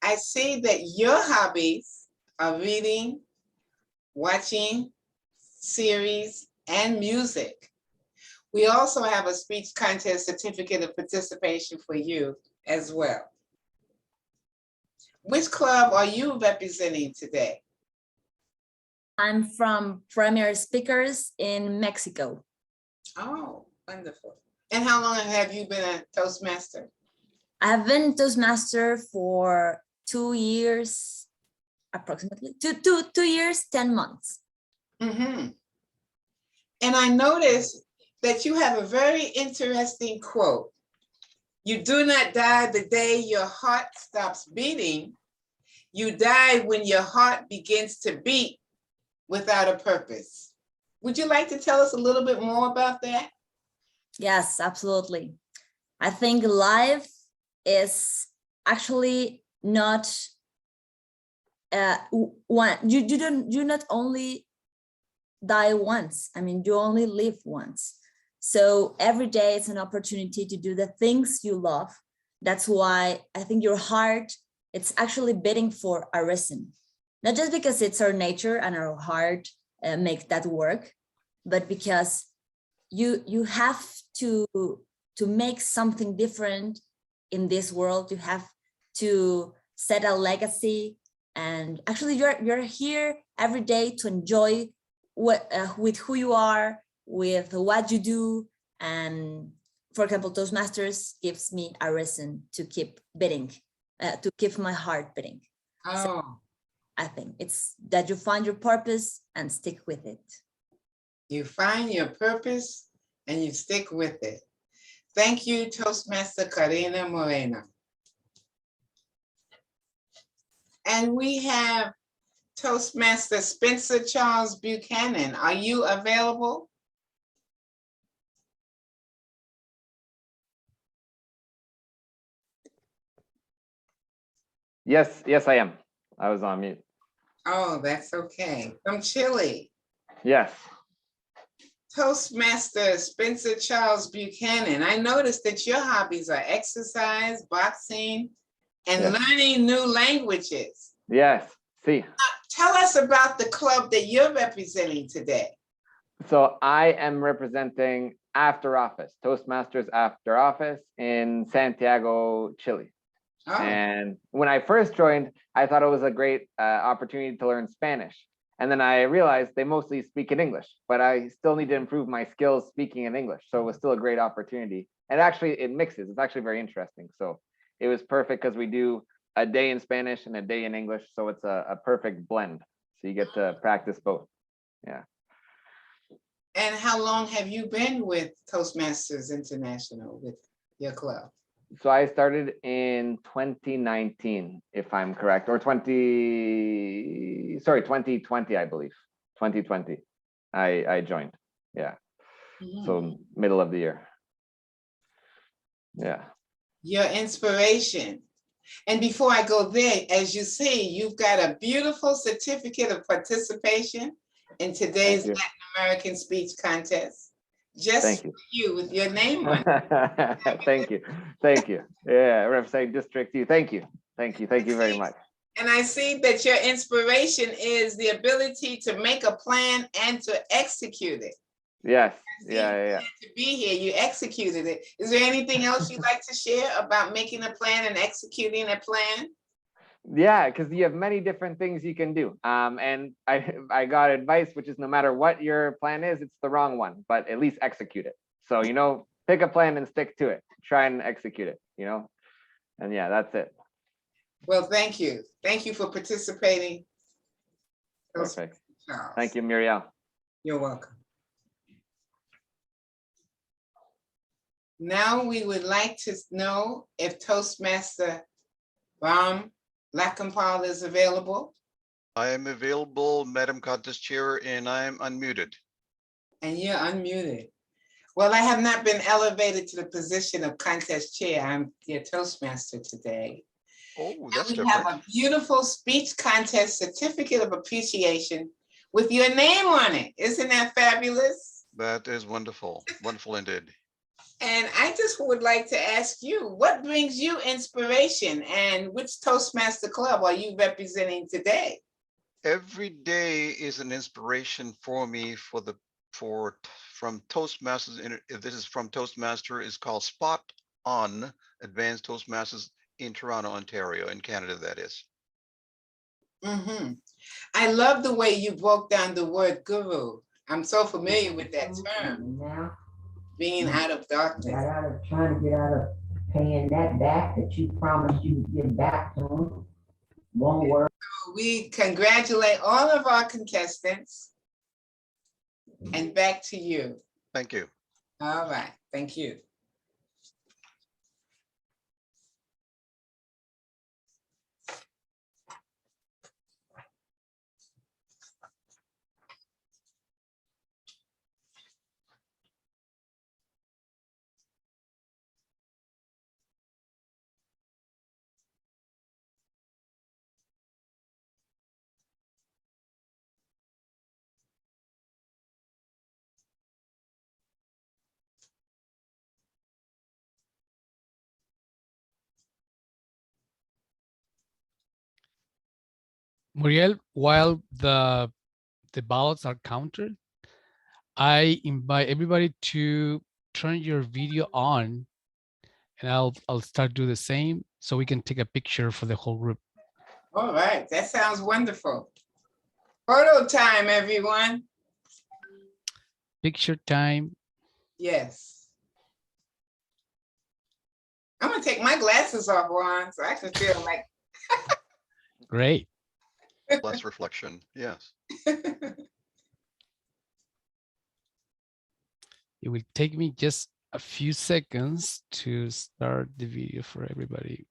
I see that your hobbies are reading, watching series, and music. We also have a speech contest certificate of participation for you as well. Which club are you representing today? I'm from Premier Speakers in Mexico. Oh, wonderful. And how long have you been a Toastmaster? I've been Toastmaster for 2 years, approximately, 2 years, 10 months. Mm-hmm. And I noticed that you have a very interesting quote. You do not die the day your heart stops beating. You die when your heart begins to beat without a purpose. Would you like to tell us a little bit more about that? Yes, absolutely. I think life is actually not one. You not only die once. I mean, you only live once. So every day it's an opportunity to do the things you love. That's why I think your heart, it's actually beating for a reason. Not just because it's our nature and our heart makes that work, but because you have to make something different in this world. You have to set a legacy, and actually you're here every day to enjoy with who you are, with what you do. And for example, Toastmasters gives me a reason to keep beating, to keep my heart beating. Oh. So I think it's that you find your purpose and stick with it. You find your purpose and you stick with it. Thank you, Toastmaster Karina Moreno. And we have Toastmaster Spencer Charles Buchanan. Are you available? Yes, I am. I was on mute. Oh, that's okay. From Chile. Yes. Toastmaster Spencer Charles Buchanan. I noticed that your hobbies are exercise, boxing, and Yes. learning new languages. Yes. See. Tell us about the club that you're representing today. So I am representing After Office, Toastmasters After Office in Santiago, Chile. Oh. And when I first joined, I thought it was a great opportunity to learn Spanish. And then I realized they mostly speak in English, but I still need to improve my skills speaking in English. So it was still a great opportunity. And actually it mixes. It's actually very interesting. So it was perfect because we do a day in Spanish and a day in English. So it's a perfect blend. So you get to practice both. Yeah. And how long have you been with Toastmasters International, with your club? So I started in 2019, if I'm correct, or 2020, I believe. 2020, I joined. Yeah. Mm-hmm. So middle of the year. Yeah. Your inspiration. And before I go there, as you see, you've got a beautiful certificate of participation in today's Latin American Speech Contest. Just for you, with your name on it. Thank you. Yeah, representing District U. Thank you very much. And I see that your inspiration is the ability to make a plan and to execute it. Yes, yeah. To be here, you executed it. Is there anything else you'd like to share about making a plan and executing a plan? Yeah, because you have many different things you can do. And I got advice, which is no matter what your plan is, it's the wrong one, but at least execute it. So, pick a plan and stick to it. Try and execute it, and yeah, that's it. Well, thank you. Thank you for participating. Perfect. Thank you, Muriel. You're welcome. Now we would like to know if Toastmaster Ram Lakampal is available. I am available, Madam Contest Chair, and I'm unmuted. And you're unmuted. Well, I have not been elevated to the position of Contest Chair. I'm your Toastmaster today. Oh, that's and we different. have a beautiful speech contest certificate of appreciation with your name on it. Isn't that fabulous? That is wonderful. Wonderful indeed. And I just would like to ask you, what brings you inspiration and which Toastmaster club are you representing today? Every day is an inspiration for me from Toastmasters. This is from Toastmaster. It's called Spot On Advanced Toastmasters in Toronto, Ontario, in Canada, that is. Mm-hmm. I love the way you broke down the word guru. I'm so familiar with that term. being out of darkness. Got out of trying to get out of paying that back that you promised you would give back to them. Won't work. We congratulate all of our contestants. And back to you. Thank you. All right, thank you. Muriel, while the ballots are counted, I invite everybody to turn your video on, and I'll start do the same so we can take a picture for the whole group. All right, that sounds wonderful. Photo time, everyone. Picture time. Yes. I'm gonna take my glasses off, Ron, so I can feel like. Great. Less reflection, yes. It will take me just a few seconds to start the video for everybody.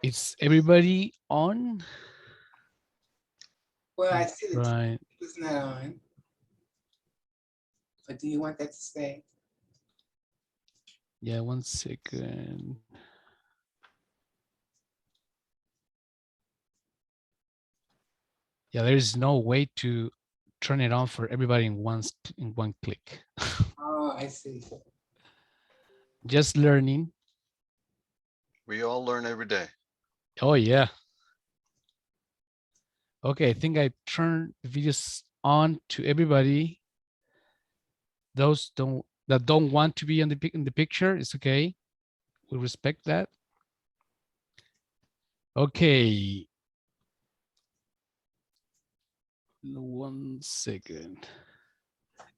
Is everybody on? Well, I see the Right. it's not on. But do you want that to stay? Yeah, 1 second. Yeah, there is no way to turn it on for everybody in one click. Oh, I see. Just learning. We all learn every day. Oh yeah. Okay, I think I turned the videos on to everybody. Those that don't want to be in the picture, it's okay. We respect that. Okay. 1 second.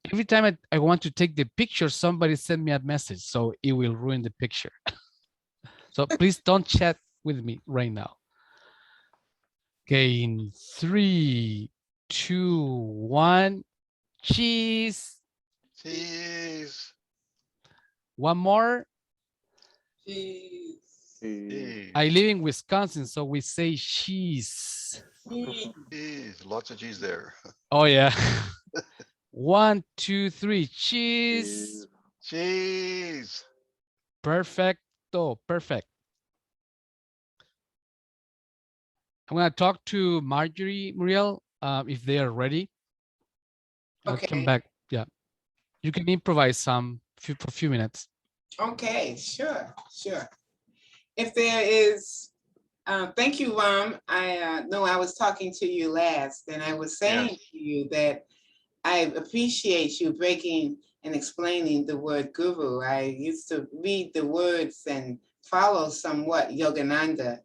Every time I want to take the picture, somebody send me a message, so it will ruin the picture. So please don't chat with me right now. Okay, in 3, 2, 1, cheese. Cheese. One more. Cheese. Cheese. I live in Wisconsin, so we say cheese. Cheese. Lots of cheese there. Oh yeah. 1, 2, 3, cheese. Cheese. Perfecto, perfect. I'm gonna talk to Marjorie, Muriel, if they are ready. I'll come back. Yeah, you can improvise for a few minutes. Okay, sure, sure. If there is, thank you, Ram. I know I was talking to you last, and I was saying to you that I appreciate you breaking and explaining the word guru. I used to read the words and follow somewhat Yogananda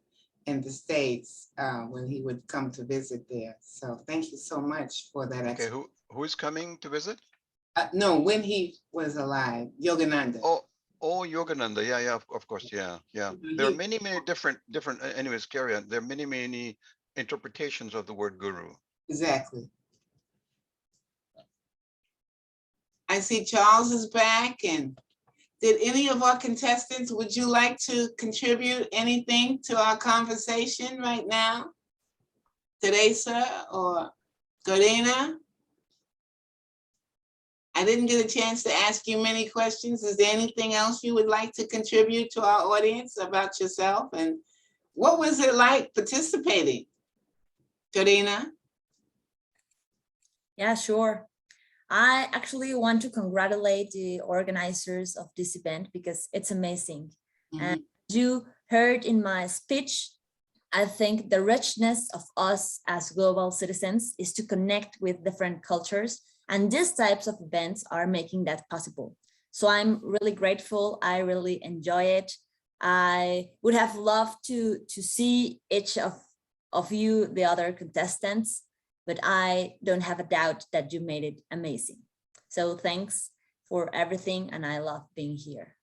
in the States when he would come to visit there. So thank you so much for that. Okay, who is coming to visit? No, when he was alive, Yogananda. Oh, Yogananda. Yeah, of course. Yeah. There are many different. Anyways, carry on. There are many interpretations of the word guru. Exactly. I see Charles is back, and did any of our contestants, would you like to contribute anything to our conversation right now? Teresa or Corina? I didn't get a chance to ask you many questions. Is there anything else you would like to contribute to our audience about yourself? And what was it like participating? Corina? Yeah, sure. I actually want to congratulate the organizers of this event because it's amazing. And you heard in my speech, I think the richness of us as global citizens is to connect with different cultures, and these types of events are making that possible. So I'm really grateful. I really enjoy it. I would have loved to see each of you, the other contestants, but I don't have a doubt that you made it amazing. So thanks for everything, and I love being here.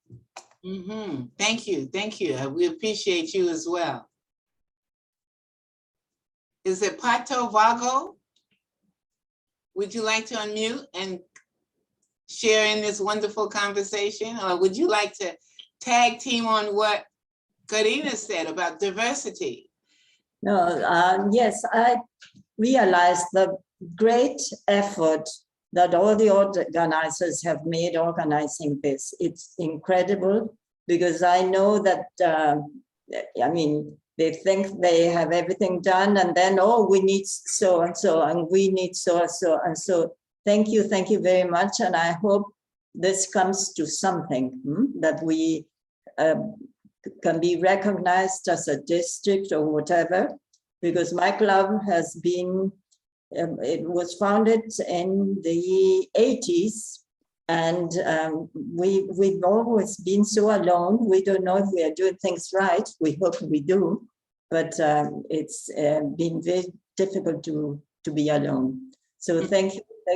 Thank you, thank you. We appreciate you as well. Is it Pato Vago? Would you like to unmute and share in this wonderful conversation? Or would you like to tag team on what Corina said about diversity? No, yes, I realized the great effort that all the organizers have made organizing this. It's incredible because I know that, I mean, they think they have everything done and then, oh, we need so and so, and we need so and so. And so thank you very much. And I hope this comes to something that we can be recognized as a district or whatever, because my club has been, it was founded in the 80s, and we've always been so alone. We don't know if we are doing things right. We hope we do, but it's been very difficult to be alone. So thank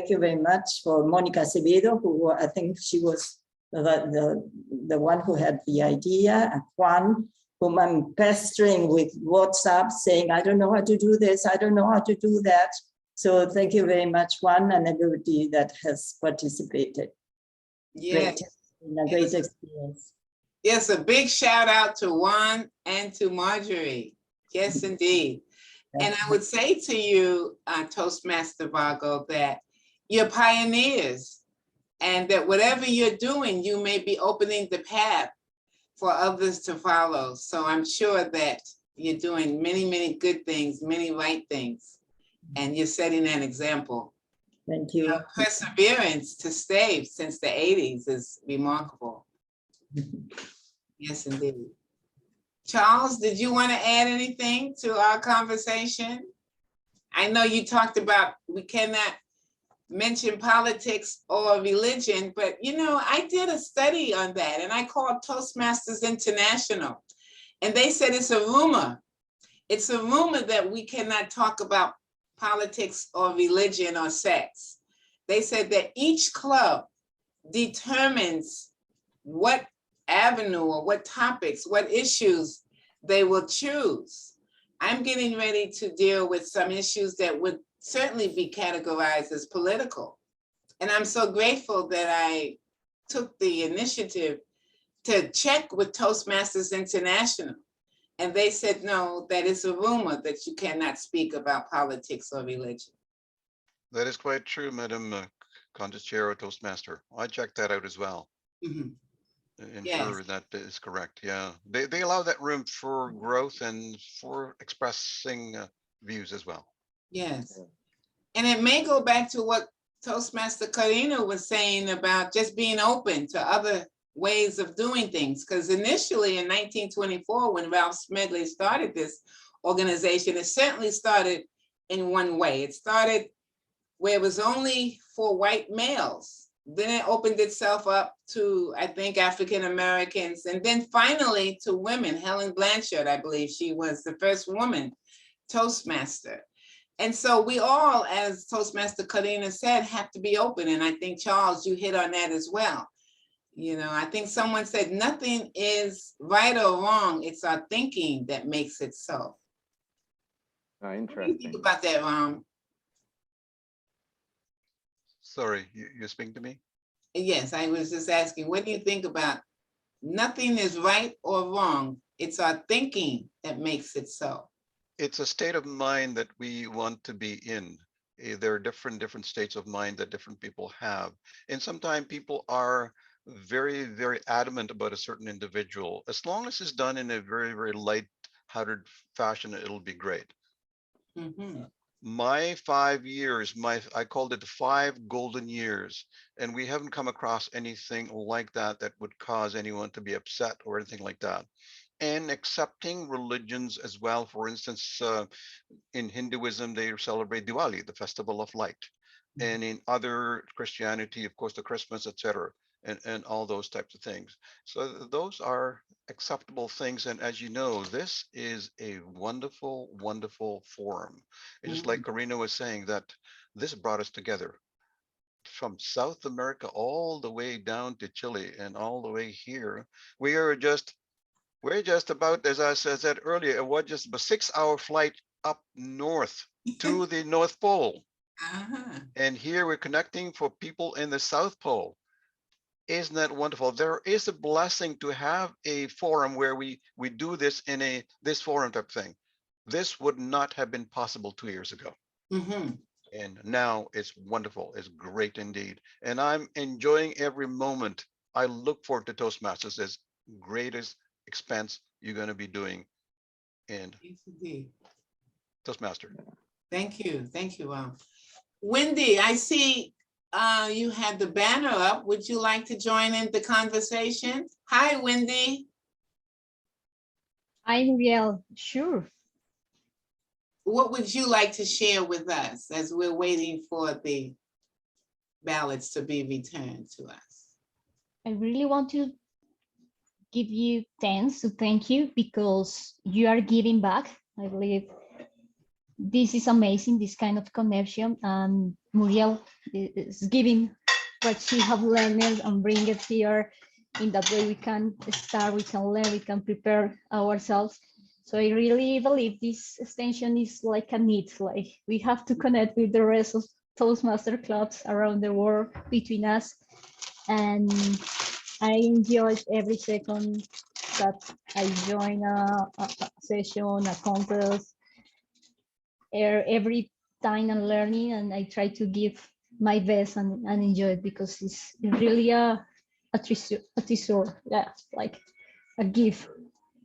you very much for Monica Acevedo, who I think she was the one who had the idea, and Juan, whom I'm pestering with WhatsApp saying, I don't know how to do this, I don't know how to do that. So thank you very much, Juan, and everybody that has participated. Yes. Great experience. Yes, a big shout out to Juan and to Marjorie. Yes, indeed. And I would say to you, Toastmaster Vago, that you're pioneers, and that whatever you're doing, you may be opening the path for others to follow. So I'm sure that you're doing many, many good things, many right things, and you're setting an example. Thank you. Your perseverance to stay since the 80s is remarkable. Yes, indeed. Charles, did you want to add anything to our conversation? I know you talked about we cannot mention politics or religion, but you know, I did a study on that and I called Toastmasters International, and they said it's a rumor. It's a rumor that we cannot talk about politics or religion or sex. They said that each club determines what avenue or what topics, what issues they will choose. I'm getting ready to deal with some issues that would certainly be categorized as political. And I'm so grateful that I took the initiative to check with Toastmasters International. And they said, no, that is a rumor that you cannot speak about politics or religion. That is quite true, Madam Contest Chair or Toastmaster. I checked that out as well. Ensure that is correct. Yeah, they allow that room for growth and for expressing views as well. Yes. And it may go back to what Toastmaster Corina was saying about just being open to other ways of doing things. Because initially in 1924, when Ralph Smedley started this organization, it certainly started in one way. It started where it was only for white males. Then it opened itself up to, I think, African Americans, and then finally to women. Helen Blanchard, I believe she was the first woman Toastmaster. And so we all, as Toastmaster Corina said, have to be open. And I think, Charles, you hit on that as well. You know, I think someone said nothing is right or wrong. It's our thinking that makes it so. Oh, interesting. What do you think about that, Ram? Sorry, you're speaking to me? Yes, I was just asking, what do you think about nothing is right or wrong? It's our thinking that makes it so. it's a state of mind that we want to be in. There are different states of mind that different people have. And sometimes people are very adamant about a certain individual. As long as it's done in a very light-hearted fashion, it'll be great. Mhm. My 5 years, I called it 5 golden years, and we haven't come across anything like that that would cause anyone to be upset or anything like that. And accepting religions as well. For instance, in Hinduism, they celebrate Diwali, the festival of light. And in other Christianity, of course, the Christmas, etc., and all those types of things. So those are acceptable things. And as you know, this is a wonderful forum. It's just like Karina was saying, that this brought us together from South America all the way down to Chile and all the way here. We're just about, as I said earlier, it was just a 6-hour flight up north to the North Pole. And here we're connecting for people in the South Pole. Isn't that wonderful? There is a blessing to have a forum where we do this in this forum type thing. This would not have been possible 2 years ago. And now it's wonderful. It's great indeed. And I'm enjoying every moment. I look forward to Toastmasters as greatest expense you're going to be doing in Toastmaster. Thank you. Wendy, I see you had the banner up. Would you like to join in the conversation? Hi, Wendy. Hi, Muriel. Sure. What would you like to share with us as we're waiting for the ballots to be returned to us? I really want to give you thanks to thank you because you are giving back. I believe this is amazing, this kind of connection, and Muriel is giving what she have learned and bring it here. In that way we can start, we can learn, we can prepare ourselves. So I really believe this extension is like a need, like we have to connect with the rest of Toastmaster clubs around the world between us. And I enjoyed every second that I join a session, a contest. Every time I'm learning, and I try to give my best and enjoy it because it's really a treasure, yeah, like a gift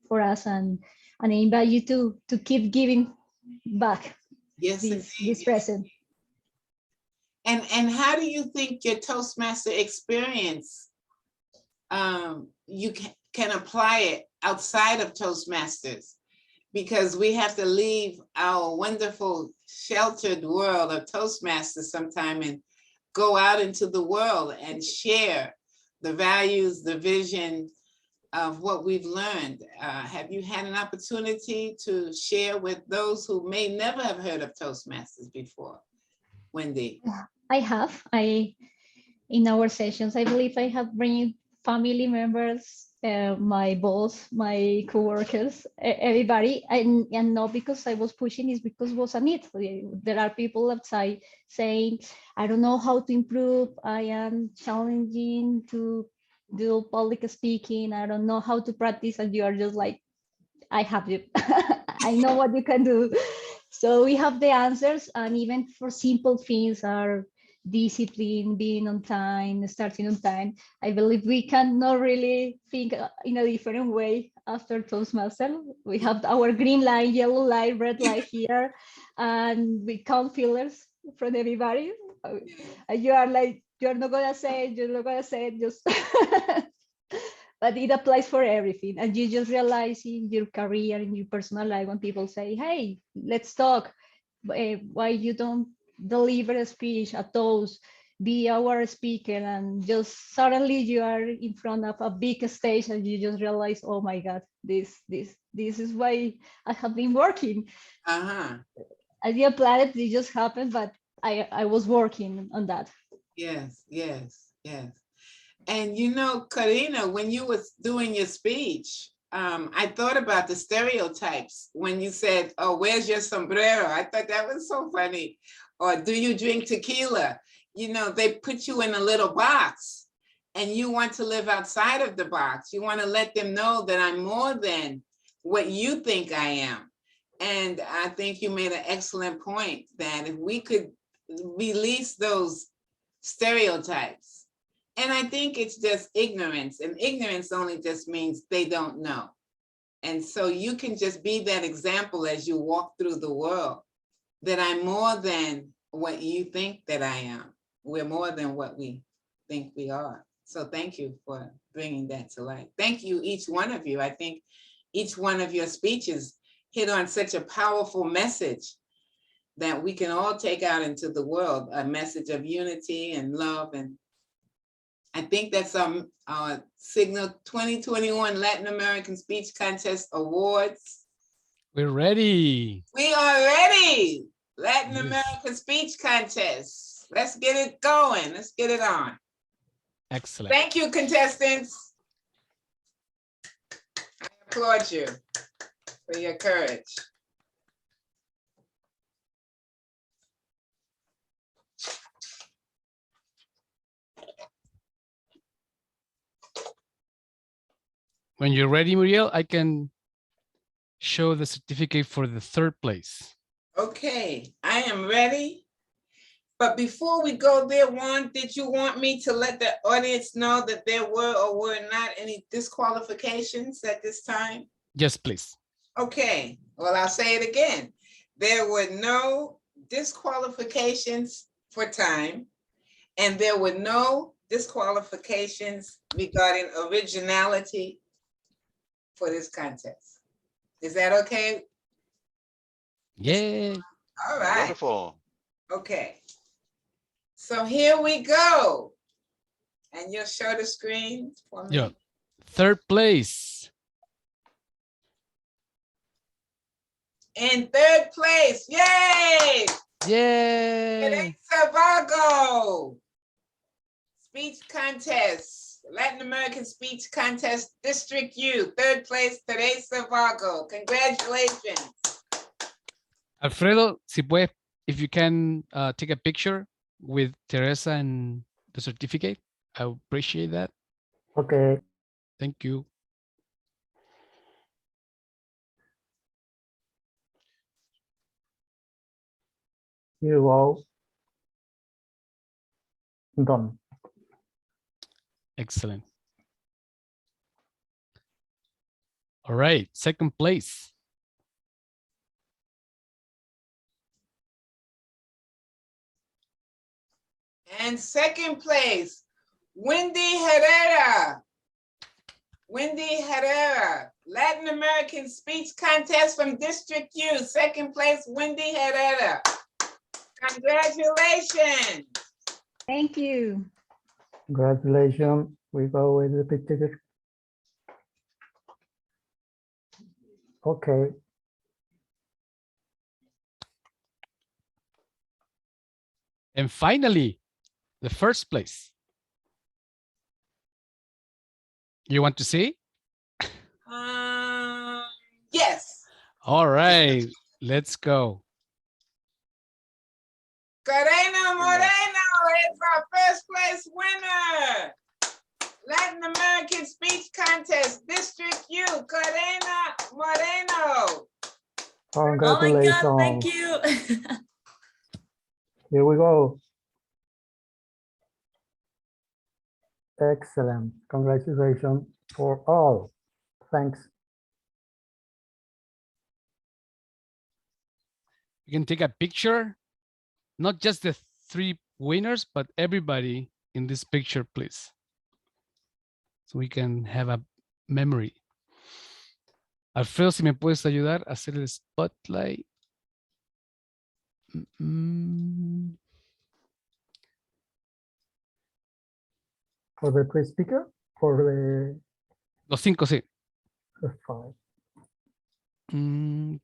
for us. And I invite you to keep giving back. Yes, this present. And how do you think your Toastmaster experience, you can apply it outside of Toastmasters? Because we have to leave our wonderful sheltered world of Toastmasters sometime and go out into the world and share the values, the vision of what we've learned. Have you had an opportunity to share with those who may never have heard of Toastmasters before? Wendy? I have. In our sessions, I believe I have bring family members, my boss, my coworkers, everybody, and not because I was pushing, it's because it was a need. There are people outside saying, I don't know how to improve, I am challenging to do public speaking, I don't know how to practice, and you are just like, I have you. I know what you can do. So we have the answers, and even for simple things are discipline, being on time, starting on time. I believe we cannot really think in a different way after Toastmaster. We have our green line, yellow line, red line here, and we count fillers from everybody. You are like, you're not gonna say it, you're not gonna say it, just but it applies for everything. And you just realize in your career, in your personal life, when people say, hey, let's talk, why you don't deliver a speech, a toast, be our speaker, and just suddenly you are in front of a big stage and you just realize, oh my God, this is why I have been working. I didn't plan it, it just happened, but I was working on that. Yes. And you know, Karina, when you was doing your speech, I thought about the stereotypes when you said, oh, where's your sombrero? I thought that was so funny. Or do you drink tequila? You know, they put you in a little box and you want to live outside of the box. You want to let them know that I'm more than what you think I am. And I think you made an excellent point that if we could release those stereotypes, and I think it's just ignorance, and ignorance only just means they don't know. And so you can just be that example as you walk through the world, that I'm more than what you think that I am. We're more than what we think we are. So thank you for bringing that to light. Thank you, each one of you. I think each one of your speeches hit on such a powerful message that we can all take out into the world, a message of unity and love. And I think that's our Signal 2021 Latin American Speech Contest Awards. We're ready. We are ready. Latin Yes. American Speech Contest. Let's get it going. Let's get it on. Excellent. Thank you, contestants. I applaud you for your courage. When you're ready, Muriel, I can show the certificate for the third place. Okay, I am ready. But before we go there, Juan, did you want me to let the audience know that there were or were not any disqualifications at this time? Yes, please. Okay, well, I'll say it again. There were no disqualifications for time, and there were no disqualifications regarding originality for this contest. Is that okay? Yeah. All right. Wonderful. Okay. So here we go. And you'll show the screen for me. Yeah. Third place. In third place, yay! Yay! Shabazz. Speech contest, Latin American Speech Contest, District U, third place, Shabazz. Congratulations. Alfredo, si puedes, if you can take a picture with Teresa and the certificate, I would appreciate that. Okay. Thank you. Here you go. Done. Excellent. All right, second place. And second place, Wendy Herrera. Wendy Herrera, Latin American Speech Contest from District U. Second place, Wendy Herrera. Congratulations. Thank you. Congratulations. We go with the picture. Okay. And finally, the first place. You want to see? Yes. All right, let's go. Corena Moreno is our first place winner. Latin American Speech Contest, District U, Corena Moreno. Congratulations. Oh my God, thank you. Here we go. Excellent. Congratulations for all. Thanks. You can take a picture, not just the 3 winners, but everybody in this picture, please. So we can have a memory. Alfredo, si me puedes ayudar a hacer el spotlight. For the pre-speaker? For the... Los 5, sí. the 5.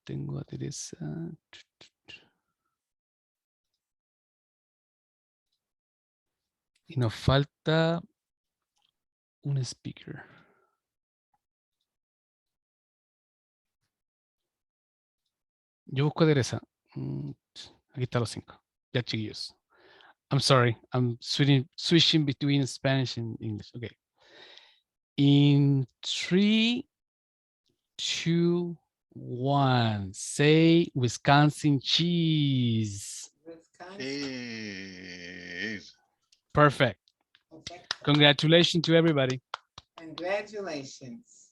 Tengo a Teresa. Y nos falta un speaker. Yo busco a Teresa. Aquí están los 5. Ya, chiquillos. I'm sorry. I'm switching between Spanish and English. Okay. In 3, 2, one. Say Wisconsin cheese. Cheese. Perfect. Congratulations to everybody. Congratulations.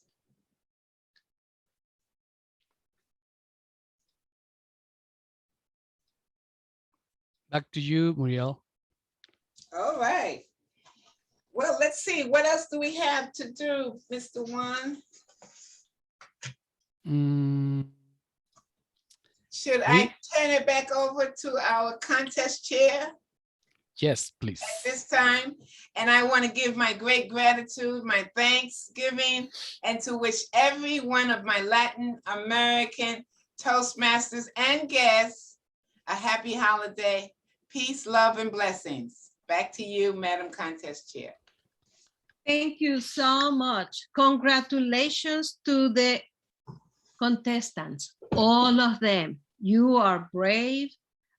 Back to you, Muriel. All right. Well, let's see. What else do we have to do, Mr. Juan? Should I turn it back over to our contest chair Yes, please. at this time? And I want to give my great gratitude, my thanksgiving, and to wish every one of my Latin American Toastmasters and guests a happy holiday. Peace, love, and blessings. Back to you, Madam Contest Chair. Thank you so much. Congratulations to the contestants, all of them. You are brave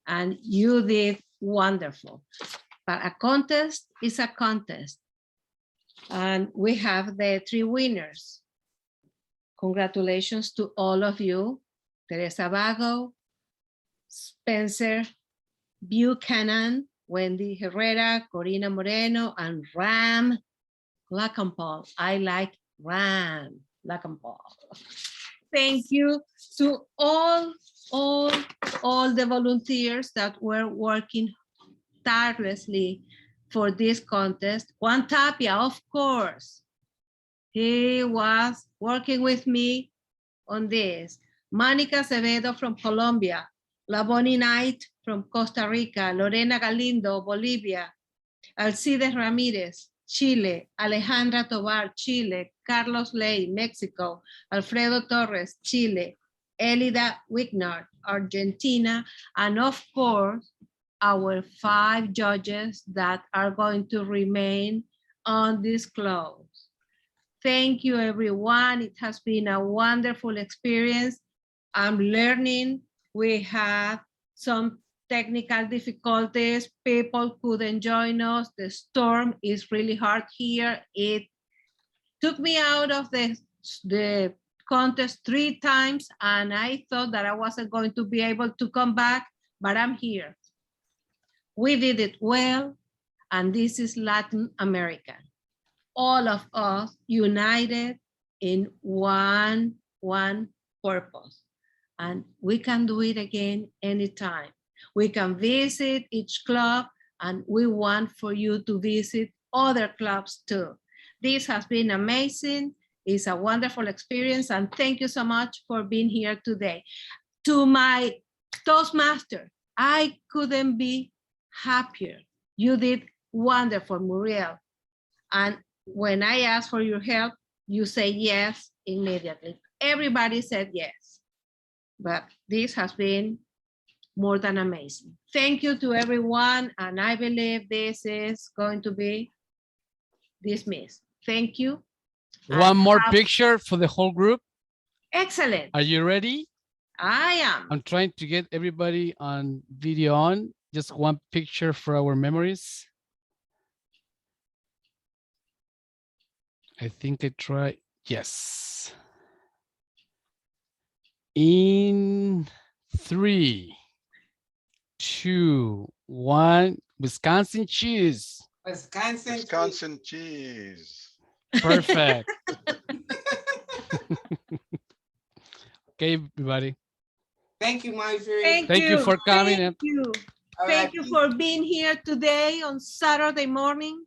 and you did wonderful. But a contest is a contest. And we have the 3 winners. Congratulations to all of you. Teresa Vago, Spencer Buchanan, Wendy Herrera, Corina Moreno, and Ram Lacampol. I like Ram Lacampol. Thank you to all the volunteers that were working tirelessly for this contest. Juan Tapia, of course, he was working with me on this. Monica Acevedo from Colombia, La Bonnie Knight from Costa Rica, Lorena Galindo, Bolivia, Alcides Ramirez, Chile, Alejandra Tovar, Chile, Carlos Ley, Mexico, Alfredo Torres, Chile, Elida Wignard, Argentina, and of course, our 5 judges that are going to remain undisclosed. Thank you, everyone. It has been a wonderful experience. I'm learning. We had some technical difficulties. People couldn't join us. The storm is really hard here. It took me out of the contest 3 times, and I thought that I wasn't going to be able to come back, but I'm here. We did it well, and this is Latin America. All of us united in one purpose, and we can do it again anytime. We can visit each club, and we want for you to visit other clubs too. This has been amazing. It's a wonderful experience, and thank you so much for being here today. To my Toastmaster, I couldn't be happier. You did wonderful, Muriel. And when I asked for your help, you say yes immediately. Everybody said yes. But this has been more than amazing. Thank you to everyone, and I believe this is going to be dismissed. Thank you. One more picture for the whole group. Excellent. Are you ready? I am. I'm trying to get everybody on video on. Just one picture for our memories. I think I tried. Yes. In 3, 2, 1. Wisconsin cheese. Wisconsin cheese. Perfect. Okay, everybody. Thank you, Marjorie. Thank you for coming. Thank you. Thank you for being here today on Saturday morning.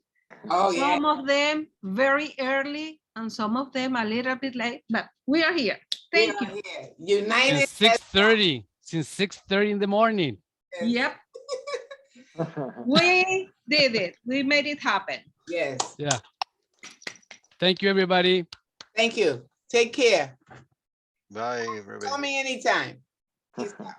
Oh, some of them very early and some of them a little bit late, but we are here. Thank you. United. Since 6:30. Since 6:30 in the morning. Yep. We did it. We made it happen. Yes. Yeah. Thank you, everybody. Thank you. Take care. Bye, everybody. Call me anytime. Peace out.